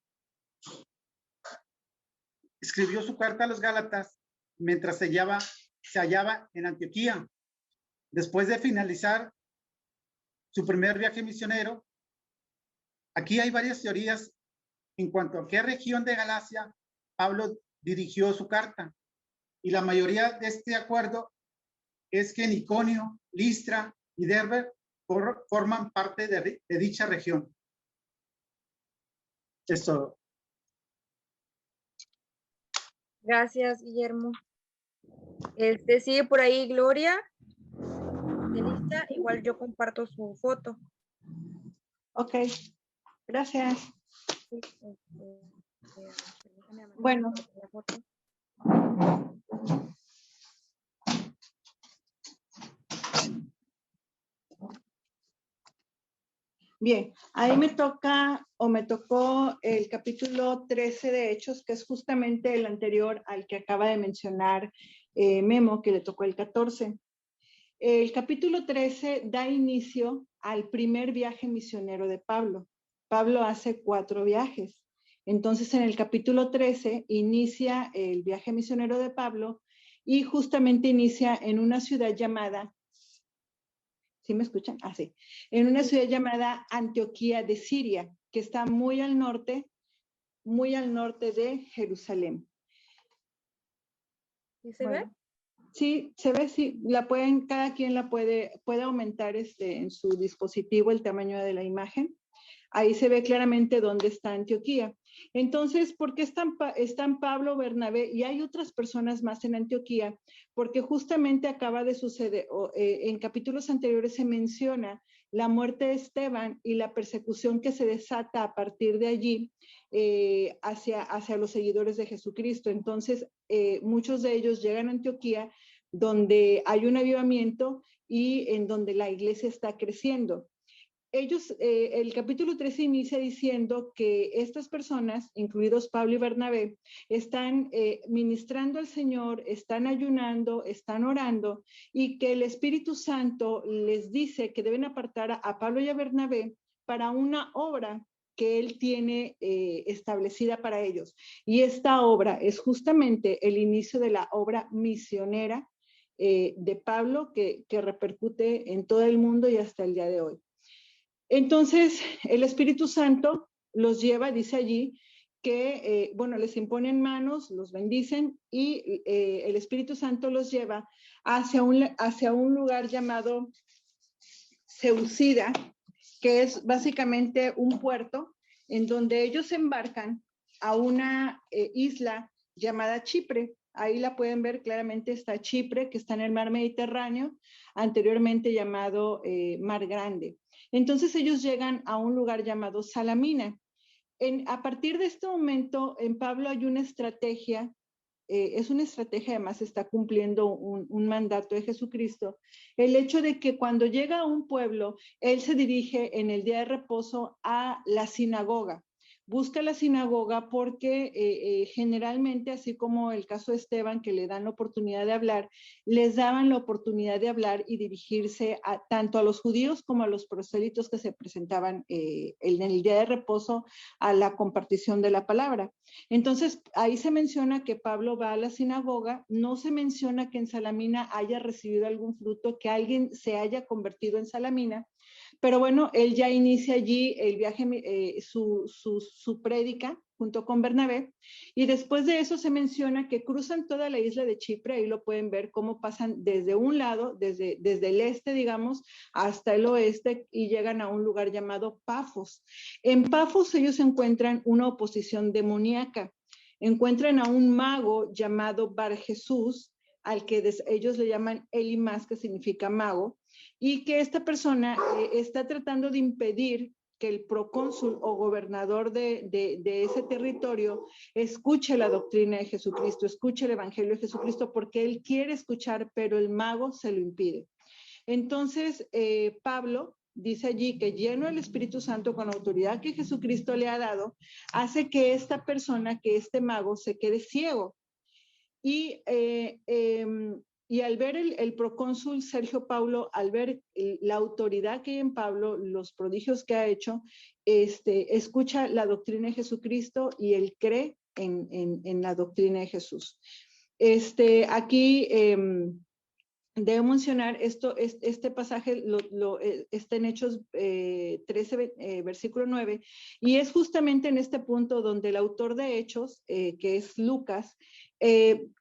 [SPEAKER 10] escribió su carta a los Gálatas mientras se hallaba en Antioquía. Después de finalizar su primer viaje misionero, aquí hay varias teorías en cuanto a qué región de Galacia Pablo dirigió su carta. Y la mayoría de este acuerdo es que Iconio, Listra y Derbe forman parte de dicha región. Es todo.
[SPEAKER 1] Gracias, Guillermo. Sigue por ahí Gloria. De lista, igual yo comparto su foto.
[SPEAKER 2] Ok, gracias. Bueno. Bien, ahí me tocó el capítulo 13 de Hechos, que es justamente el anterior al que acaba de mencionar Memo, que le tocó el 14. El capítulo 13 da inicio al primer viaje misionero de Pablo. Pablo hace 4 viajes. Entonces, en el capítulo 13 inicia el viaje misionero de Pablo y justamente inicia en una ciudad llamada, ¿sí me escuchan? Ah, sí. En una ciudad llamada Antioquía de Siria, que está muy al norte de Jerusalén.
[SPEAKER 1] ¿Y se
[SPEAKER 2] Bueno,
[SPEAKER 1] ve?
[SPEAKER 2] sí, se ve, sí, cada quien la puede aumentar en su dispositivo el tamaño de la imagen. Ahí se ve claramente dónde está Antioquía. Entonces, ¿por qué están Pablo, Bernabé y hay otras personas más en Antioquía? Porque justamente acaba de suceder, en capítulos anteriores se menciona la muerte de Esteban y la persecución que se desata a partir de allí hacia los seguidores de Jesucristo. Entonces, muchos de ellos llegan a Antioquía, donde hay un avivamiento y en donde la iglesia está creciendo. El capítulo 13 inicia diciendo que estas personas, incluidos Pablo y Bernabé, están ministrando al Señor, están ayunando, están orando y que el Espíritu Santo les dice que deben apartar a Pablo y a Bernabé para una obra que él tiene establecida para ellos. Y esta obra es justamente el inicio de la obra misionera de Pablo que repercute en todo el mundo y hasta el día de hoy. Entonces, el Espíritu Santo los lleva, dice allí, que, les imponen manos, los bendicen y el Espíritu Santo los lleva hacia un lugar llamado Seucida, que es básicamente un puerto en donde ellos embarcan a una isla llamada Chipre. Ahí la pueden ver claramente, está Chipre, que está en el mar Mediterráneo, anteriormente llamado Mar Grande. Entonces ellos llegan a un lugar llamado Salamina. A partir de este momento, en Pablo hay una estrategia, es una estrategia, además está cumpliendo un mandato de Jesucristo, el hecho de que cuando llega a un pueblo, él se dirige en el día de reposo a la sinagoga. Busca la sinagoga porque generalmente, así como el caso de Esteban, que le dan la oportunidad de hablar, les daban la oportunidad de hablar y dirigirse tanto a los judíos como a los prosélitos que se presentaban en el día de reposo a la compartición de la palabra. Entonces, ahí se menciona que Pablo va a la sinagoga, no se menciona que en Salamina haya recibido algún fruto, que alguien se haya convertido en Salamina, pero bueno, él ya inicia allí el viaje, su prédica junto con Bernabé, y después de eso se menciona que cruzan toda la isla de Chipre, ahí lo pueden ver cómo pasan desde un lado, desde el este, digamos, hasta el oeste, y llegan a un lugar llamado Pafos. En Pafos ellos encuentran una oposición demoníaca, encuentran a un mago llamado Bar Jesús, al que ellos le llaman Elimas, que significa mago, y que esta persona está tratando de impedir que el procónsul o gobernador de ese territorio escuche la doctrina de Jesucristo, escuche el evangelio de Jesucristo, porque él quiere escuchar, pero el mago se lo impide. Entonces, Pablo dice allí que lleno del Espíritu Santo con la autoridad que Jesucristo le ha dado, hace que esta persona, que este mago, se quede ciego. Y al ver el procónsul Sergio Paulo, al ver la autoridad que hay en Pablo, los prodigios que ha hecho, escucha la doctrina de Jesucristo y él cree en la doctrina de Jesús. Aquí debo mencionar este pasaje está en Hechos 13, versículo 9, y es justamente en este punto donde el autor de Hechos, que es Lucas,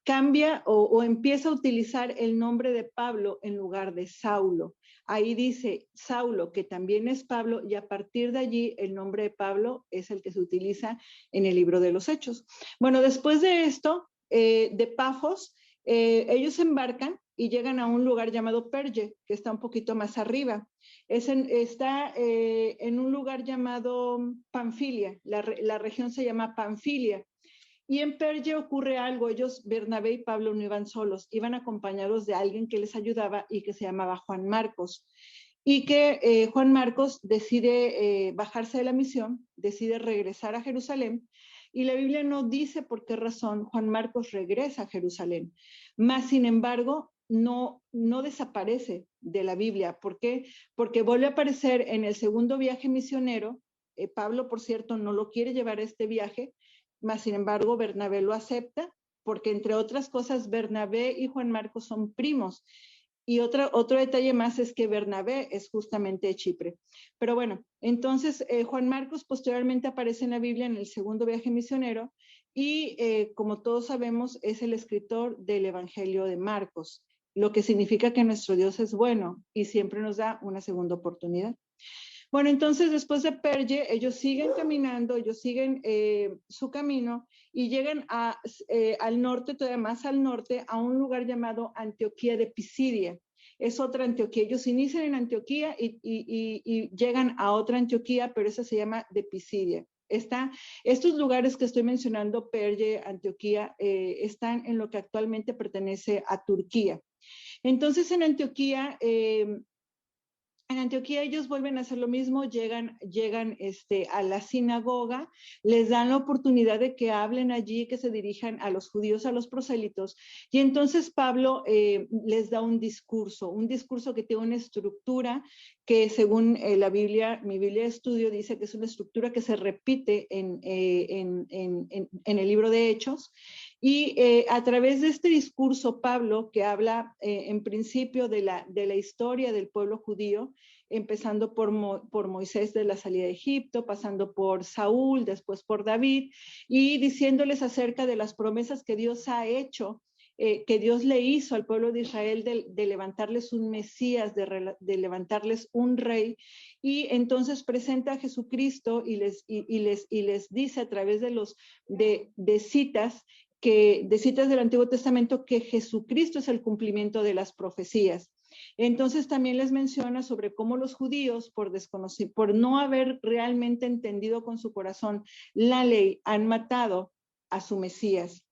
[SPEAKER 2] cambia o empieza a utilizar el nombre de Pablo en lugar de Saulo. Ahí dice Saulo, que también es Pablo, y a partir de allí el nombre de Pablo es el que se utiliza en el libro de los Hechos. Bueno, después de esto, de Pafos, ellos embarcan y llegan a un lugar llamado Perge, que está un poquito más arriba. Está en un lugar llamado Panfilia, la región se llama Panfilia. Y en Perge ocurre algo, ellos, Bernabé y Pablo, no iban solos, iban acompañados de alguien que les ayudaba y que se llamaba Juan Marcos. Y que Juan Marcos decide bajarse de la misión, decide regresar a Jerusalén, y la Biblia no dice por qué razón Juan Marcos regresa a Jerusalén. Mas, sin embargo, no desaparece de la Biblia. ¿Por qué? Porque vuelve a aparecer en el segundo viaje misionero Pablo, por cierto, no lo quiere llevar a este viaje, mas sin embargo Bernabé lo acepta, porque entre otras cosas Bernabé y Juan Marcos son primos. Y otro detalle más es que Bernabé es justamente de Chipre. Pero bueno, entonces Juan Marcos posteriormente aparece en la Biblia en el segundo viaje misionero y como todos sabemos es el escritor del Evangelio de Marcos, lo que significa que nuestro Dios es bueno y siempre nos da una segunda oportunidad. Bueno, entonces después de Perge, ellos siguen caminando, ellos siguen su camino y llegan al norte, todavía más al norte, a un lugar llamado Antioquía de Pisidia. Es otra Antioquía. Ellos inician en Antioquía y llegan a otra Antioquía, pero esa se llama de Pisidia. Estos lugares que estoy mencionando, Perge, Antioquía, están en lo que actualmente pertenece a Turquía. Entonces en Antioquía ellos vuelven a hacer lo mismo, llegan a la sinagoga, les dan la oportunidad de que hablen allí, que se dirijan a los judíos, a los prosélitos, y entonces Pablo les da un discurso que tiene una estructura que según la Biblia, mi Biblia de estudio dice que es una estructura que se repite en el libro de Hechos, y a través de este discurso, Pablo, que habla en principio de la historia del pueblo judío, empezando por Moisés de la salida de Egipto, pasando por Saúl, después por David, y diciéndoles acerca de las promesas que Dios ha hecho, que Dios le hizo al pueblo de Israel de levantarles un Mesías, de levantarles un rey, y entonces presenta a Jesucristo y les dice a través de citas del Antiguo Testamento que Jesucristo es el cumplimiento de las profecías. Entonces también les menciona sobre cómo los judíos, por no haber realmente entendido con su corazón la ley, han matado a su Mesías.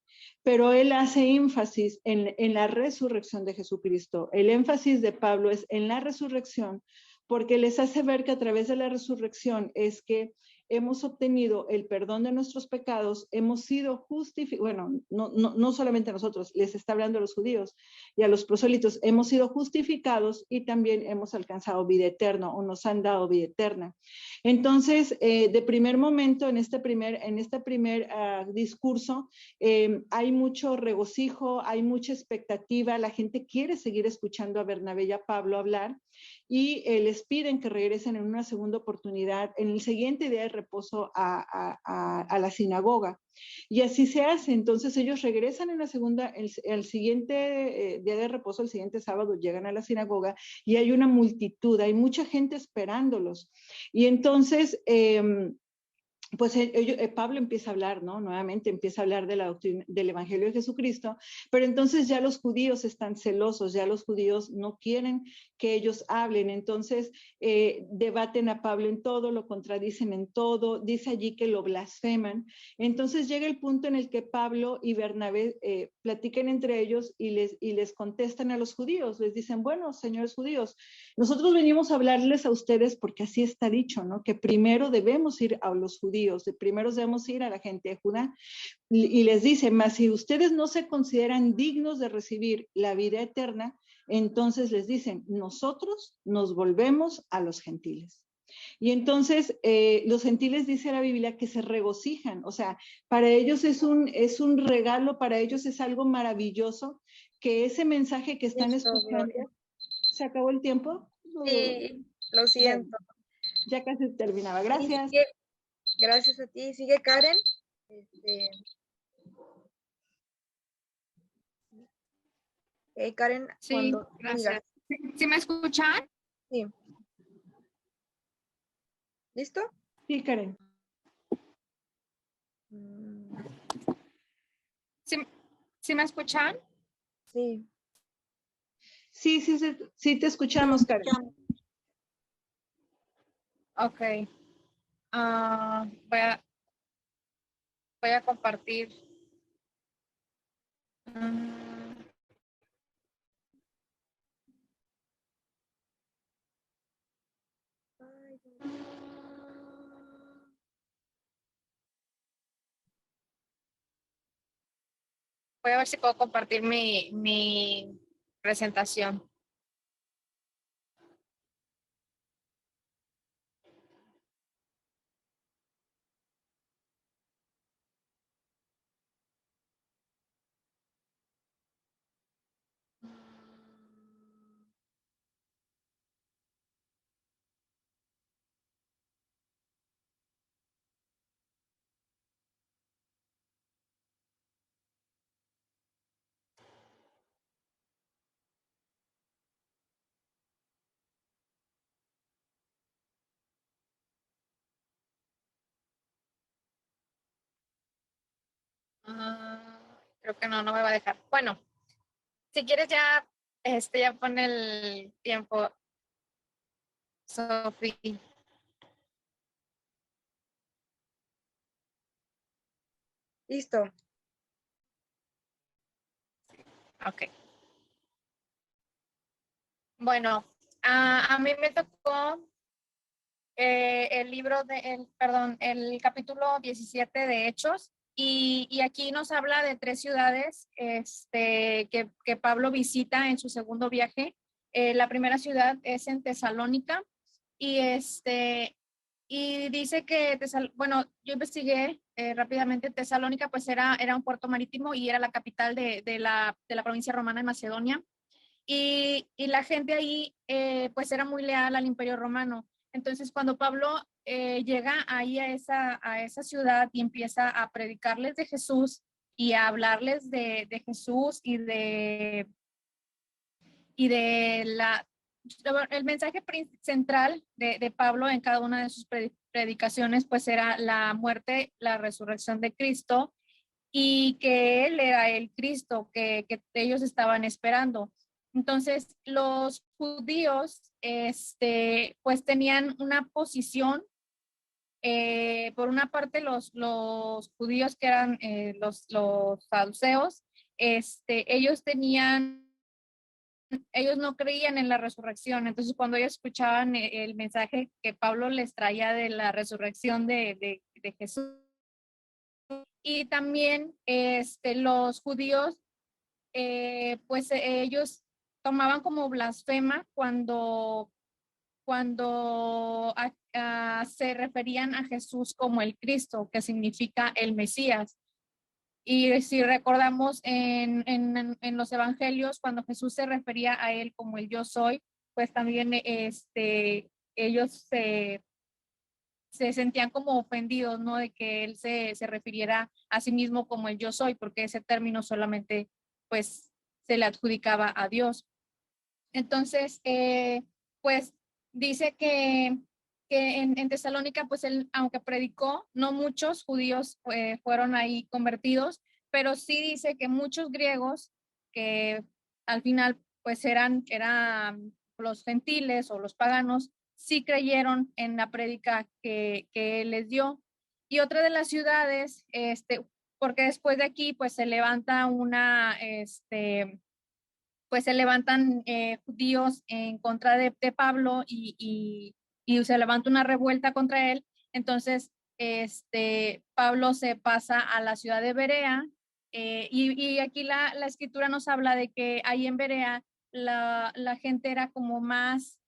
[SPEAKER 2] Pero él hace énfasis en la resurrección de Jesucristo. El énfasis de Pablo es en la resurrección, porque les hace ver que a través de la resurrección es que hemos obtenido el perdón de nuestros pecados, hemos sido justificados, bueno, no solamente nosotros, les está hablando a los judíos y a los prosélitos, hemos sido justificados y también hemos alcanzado vida eterna o nos han dado vida eterna. Entonces, de primer momento, en este primer discurso, hay mucho regocijo, hay mucha expectativa, la gente quiere seguir escuchando a Bernabé y a Pablo hablar, y les piden que regresen en una segunda oportunidad, en el siguiente día de reposo a la sinagoga. Y así se hace. Entonces ellos regresan en la segunda, el siguiente día de reposo, el siguiente sábado, llegan a la sinagoga y hay una multitud, hay mucha gente esperándolos. Y entonces pues Pablo empieza a hablar, ¿no? Nuevamente empieza a hablar de la doctrina, del Evangelio de Jesucristo, pero entonces ya los judíos están celosos, ya los judíos no quieren que ellos hablen, entonces debaten a Pablo en todo, lo contradicen en todo, dice allí que lo blasfeman. Entonces llega el punto en el que Pablo y Bernabé platican entre ellos y les contestan a los judíos, les dicen, bueno, señores judíos, nosotros venimos a hablarles a ustedes porque así está dicho, ¿no? Que primero debemos ir a los judíos, primero debemos ir a la gente de Judá, y les dice, mas si ustedes no se consideran dignos de recibir la vida eterna, entonces les dicen, nosotros nos volvemos a los gentiles. Y entonces los gentiles, dice la Biblia, que se regocijan, o sea, para ellos es un regalo, para ellos es algo maravilloso, que ese mensaje que están escuchando. ¿Se acabó el tiempo?
[SPEAKER 1] Sí, lo siento.
[SPEAKER 2] Bueno, ya casi terminaba, gracias.
[SPEAKER 1] Gracias a ti. Sigue Karen. Karen,
[SPEAKER 11] sí, gracias. ¿Sí me escuchan?
[SPEAKER 1] Sí. ¿Listo?
[SPEAKER 2] Sí, Karen.
[SPEAKER 11] ¿Sí me escuchan?
[SPEAKER 1] Sí.
[SPEAKER 2] Sí te escuchamos, Karen.
[SPEAKER 11] Ok. Voy a compartir. Voy a ver si puedo compartir mi presentación. Creo que no me va a dejar. Bueno, si quieres ya, ya pone el tiempo, Sofi.
[SPEAKER 1] Listo.
[SPEAKER 11] Ok. Bueno, a mí me tocó el libro el capítulo 17 de Hechos, y aquí nos habla de 3 ciudades que Pablo visita en su segundo viaje. La primera ciudad es en Tesalónica, y y dice que, bueno, yo investigué rápidamente. Tesalónica pues era un puerto marítimo y era la capital de la provincia romana de Macedonia. Y la gente ahí pues era muy leal al Imperio Romano. Entonces cuando Pablo llega ahí a esa ciudad y empieza a predicarles de Jesús y a hablarles de Jesús y el mensaje central de Pablo en cada una de sus predicaciones pues era la muerte, la resurrección de Cristo, y que él era el Cristo que ellos estaban esperando. Entonces, los judíos, pues tenían una posición. Por una parte, los judíos que eran los saduceos, ellos no creían en la resurrección. Entonces, cuando ellos escuchaban el mensaje que Pablo les traía de la resurrección de Jesús, y también los judíos, pues ellos tomaban como blasfema cuando se referían a Jesús como el Cristo, que significa el Mesías. Y si recordamos en los evangelios, cuando Jesús se refería a él como el yo soy, pues también ellos se sentían como ofendidos, ¿no? De que él se refiriera a sí mismo como el yo soy, porque ese término solamente pues se le adjudicaba a Dios. Entonces, pues dice que en Tesalónica, pues él, aunque predicó, no muchos judíos fueron ahí convertidos, pero sí dice que muchos griegos, que al final pues eran los gentiles o los paganos, sí creyeron en la prédica que él les dio. Y otra de las ciudades, porque después de aquí pues se levanta pues se levantan judíos en contra de Pablo, y se levanta una revuelta contra él. Entonces, Pablo se pasa a la ciudad de Berea, y aquí la escritura nos habla de que ahí en Berea la gente era como más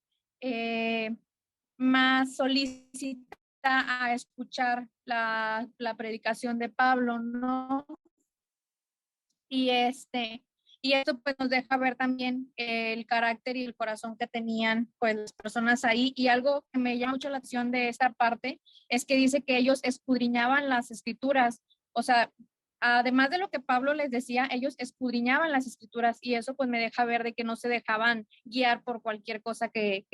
[SPEAKER 11] solícita a escuchar la predicación de Pablo, ¿no? Y y esto pues nos deja ver también el carácter y el corazón que tenían pues las personas ahí. Y algo que me llama mucho la atención de esta parte es que dice que ellos escudriñaban las escrituras. O sea, además de lo que Pablo les decía, ellos escudriñaban las escrituras, y eso pues me deja ver de que no se dejaban guiar por cualquier cosa que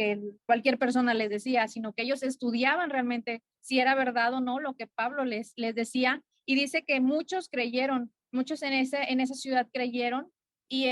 [SPEAKER 11] cualquier persona les decía, sino que ellos estudiaban realmente si era verdad o no lo que Pablo les decía. Y dice que muchos creyeron, muchos en esa ciudad creyeron. Y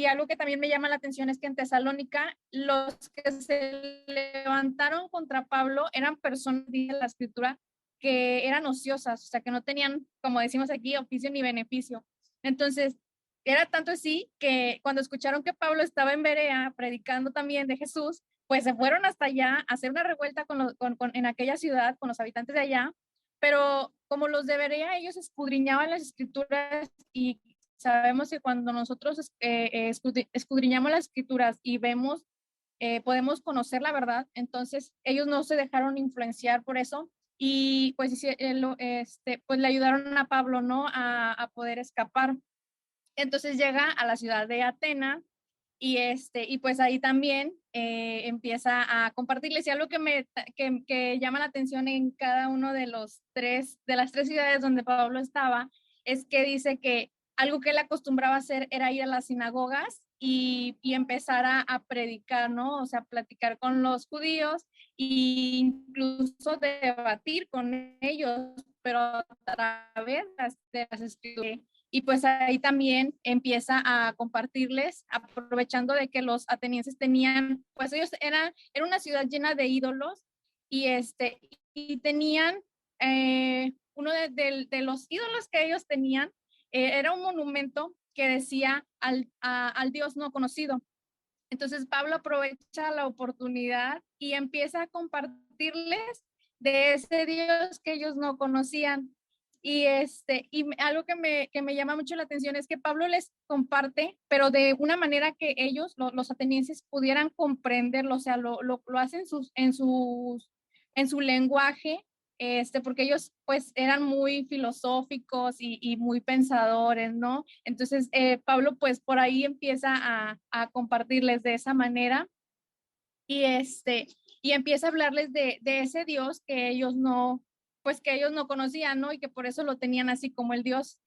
[SPEAKER 11] algo que también me llama la atención es que en Tesalónica los que se levantaron contra Pablo eran personas, dice la escritura, que eran ociosas, o sea, que no tenían, como decimos aquí, oficio ni beneficio. Entonces, era tanto así que cuando escucharon que Pablo estaba en Berea predicando también de Jesús, pues se fueron hasta allá a hacer una revuelta en aquella ciudad con los habitantes de allá. Pero como los de Berea, ellos escudriñaban las escrituras, y sabemos que cuando nosotros escudriñamos las escrituras y vemos, podemos conocer la verdad. Entonces ellos no se dejaron influenciar por eso, y pues, pues le ayudaron a Pablo, ¿no? A poder escapar. Entonces llega a la ciudad de Atenas, y pues ahí también empieza a compartirles. Y algo que llama la atención en cada uno de las tres ciudades donde Pablo estaba, es que dice que algo que él acostumbraba a hacer era ir a las sinagogas y empezar a predicar, ¿no? O sea, platicar con los judíos e incluso debatir con ellos, pero a través de las escrituras. Y pues ahí también empieza a compartirles, aprovechando de que los atenienses tenían, pues ellos era una ciudad llena de ídolos y y tenían uno de los ídolos que ellos tenían, era un monumento que decía al Dios no conocido. Entonces Pablo aprovecha la oportunidad y empieza a compartirles de ese Dios que ellos no conocían. Y algo que me llama mucho la atención es que Pablo les comparte, pero de una manera que ellos, los atenienses, pudieran comprenderlo, o sea, lo hacen en su lenguaje, porque ellos pues eran muy filosóficos y muy pensadores, ¿no? Entonces, Pablo pues por ahí empieza a compartirles de esa manera y y empieza a hablarles de ese Dios que ellos no, pues que ellos no conocían, ¿no? Y que por eso lo tenían así como el Dios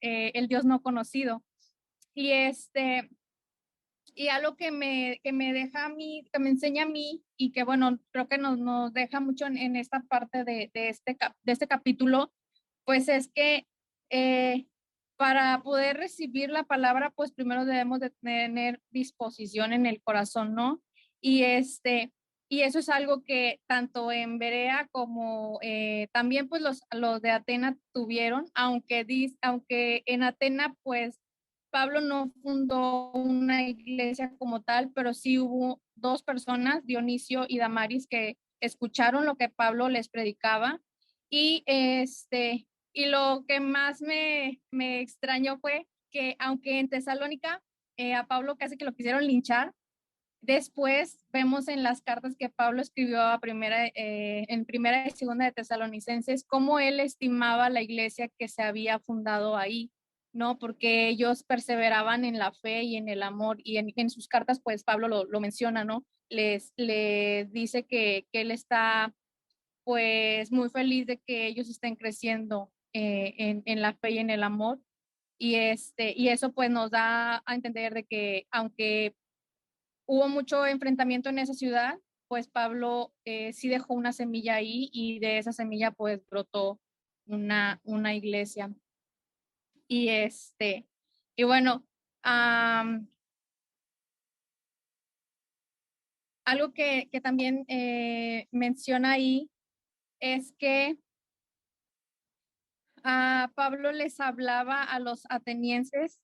[SPEAKER 11] no conocido. Y y algo que me deja a mí, que me enseña a mí y que bueno, creo que nos deja mucho en esta parte de este capítulo, pues es que para poder recibir la palabra, pues primero debemos de tener disposición en el corazón, ¿no? Y y eso es algo que tanto en Berea como también pues los de Atenas tuvieron, aunque en Atenas pues Pablo no fundó una iglesia como tal, pero sí hubo dos personas, Dionisio y Damaris, que escucharon lo que Pablo les predicaba. Y y lo que más me extrañó fue que aunque en Tesalónica a Pablo casi que lo quisieron linchar, después vemos en las cartas que Pablo escribió en primera y segunda de Tesalonicenses cómo él estimaba la iglesia que se había fundado ahí, ¿no? Porque ellos perseveraban en la fe y en el amor y en sus cartas pues Pablo lo menciona, ¿no? Les dice que él está pues muy feliz de que ellos estén creciendo en la fe y en el amor. Y eso pues nos da a entender de que aunque hubo mucho enfrentamiento en esa ciudad, pues Pablo sí dejó una semilla ahí y de esa semilla pues brotó una iglesia. Y y bueno, algo que también menciona ahí es que Pablo les hablaba a los atenienses,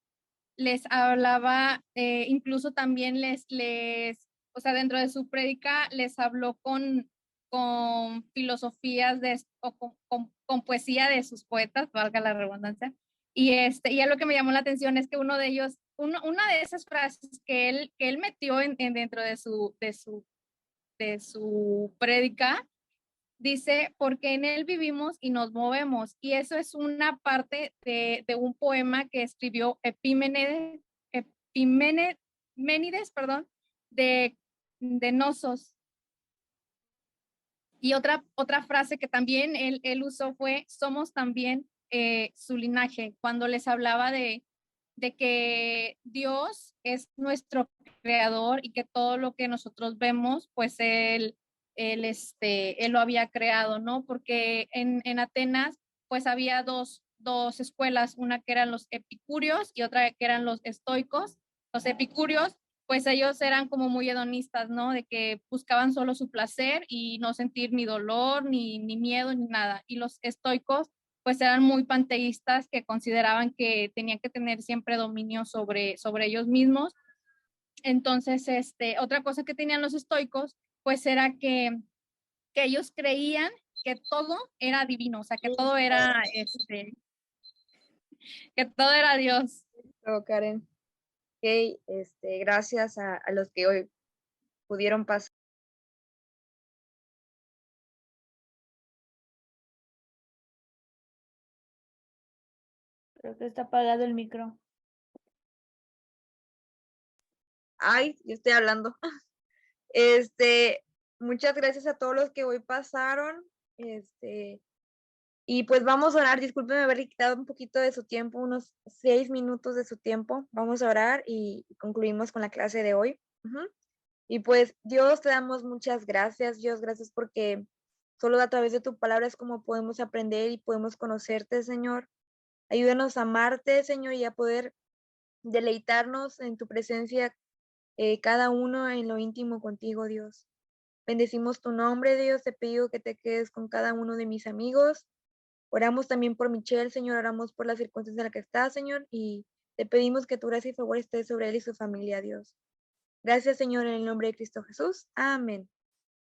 [SPEAKER 11] les hablaba, incluso también o sea, dentro de su prédica les habló con filosofías o con poesía de sus poetas, valga la redundancia. Y algo que me llamó la atención es que uno de ellos, una de esas frases que él metió dentro de su prédica, dice, porque en él vivimos y nos movemos. Y eso es una parte de un poema que escribió Epimenides, perdón, de Nosos. Y otra frase que también él usó fue, somos también su linaje, cuando les hablaba de que Dios es nuestro creador y que todo lo que nosotros vemos, pues él lo había creado, ¿no? Porque en Atenas, pues había dos escuelas, una que eran los epicúreos y otra que eran los estoicos. Los epicúreos, pues ellos eran como muy hedonistas, ¿no? De que buscaban solo su placer y no sentir ni dolor, ni miedo, ni nada. Y los estoicos, pues eran muy panteístas que consideraban que tenían que tener siempre dominio sobre ellos mismos. Entonces, otra cosa que tenían los estoicos, pues era que ellos creían que todo era divino, o sea, que todo era, que todo era Dios.
[SPEAKER 1] Oh, Karen. Ok, gracias a los que hoy pudieron pasar.
[SPEAKER 9] Creo que está apagado el micro.
[SPEAKER 1] Ay, yo estoy hablando. Muchas gracias a todos los que hoy pasaron. Y pues vamos a orar. Discúlpenme haber quitado un poquito de su tiempo, unos 6 minutos de su tiempo. Vamos a orar y concluimos con la clase de hoy. Y pues Dios, te damos muchas gracias. Dios, gracias porque Solo a través de tu palabra es como podemos aprender y podemos conocerte, Señor. Ayúdanos a amarte, Señor, y a poder deleitarnos en tu presencia, cada uno en lo íntimo contigo, Dios. Bendecimos tu nombre, Dios. Te pido que te quedes con cada uno de mis amigos. Oramos también por Michelle, Señor. Oramos por la circunstancia en la que está, Señor. Y te pedimos que tu gracia y favor esté sobre él y su familia, Dios. Gracias, Señor, en el nombre de Cristo Jesús. Amén.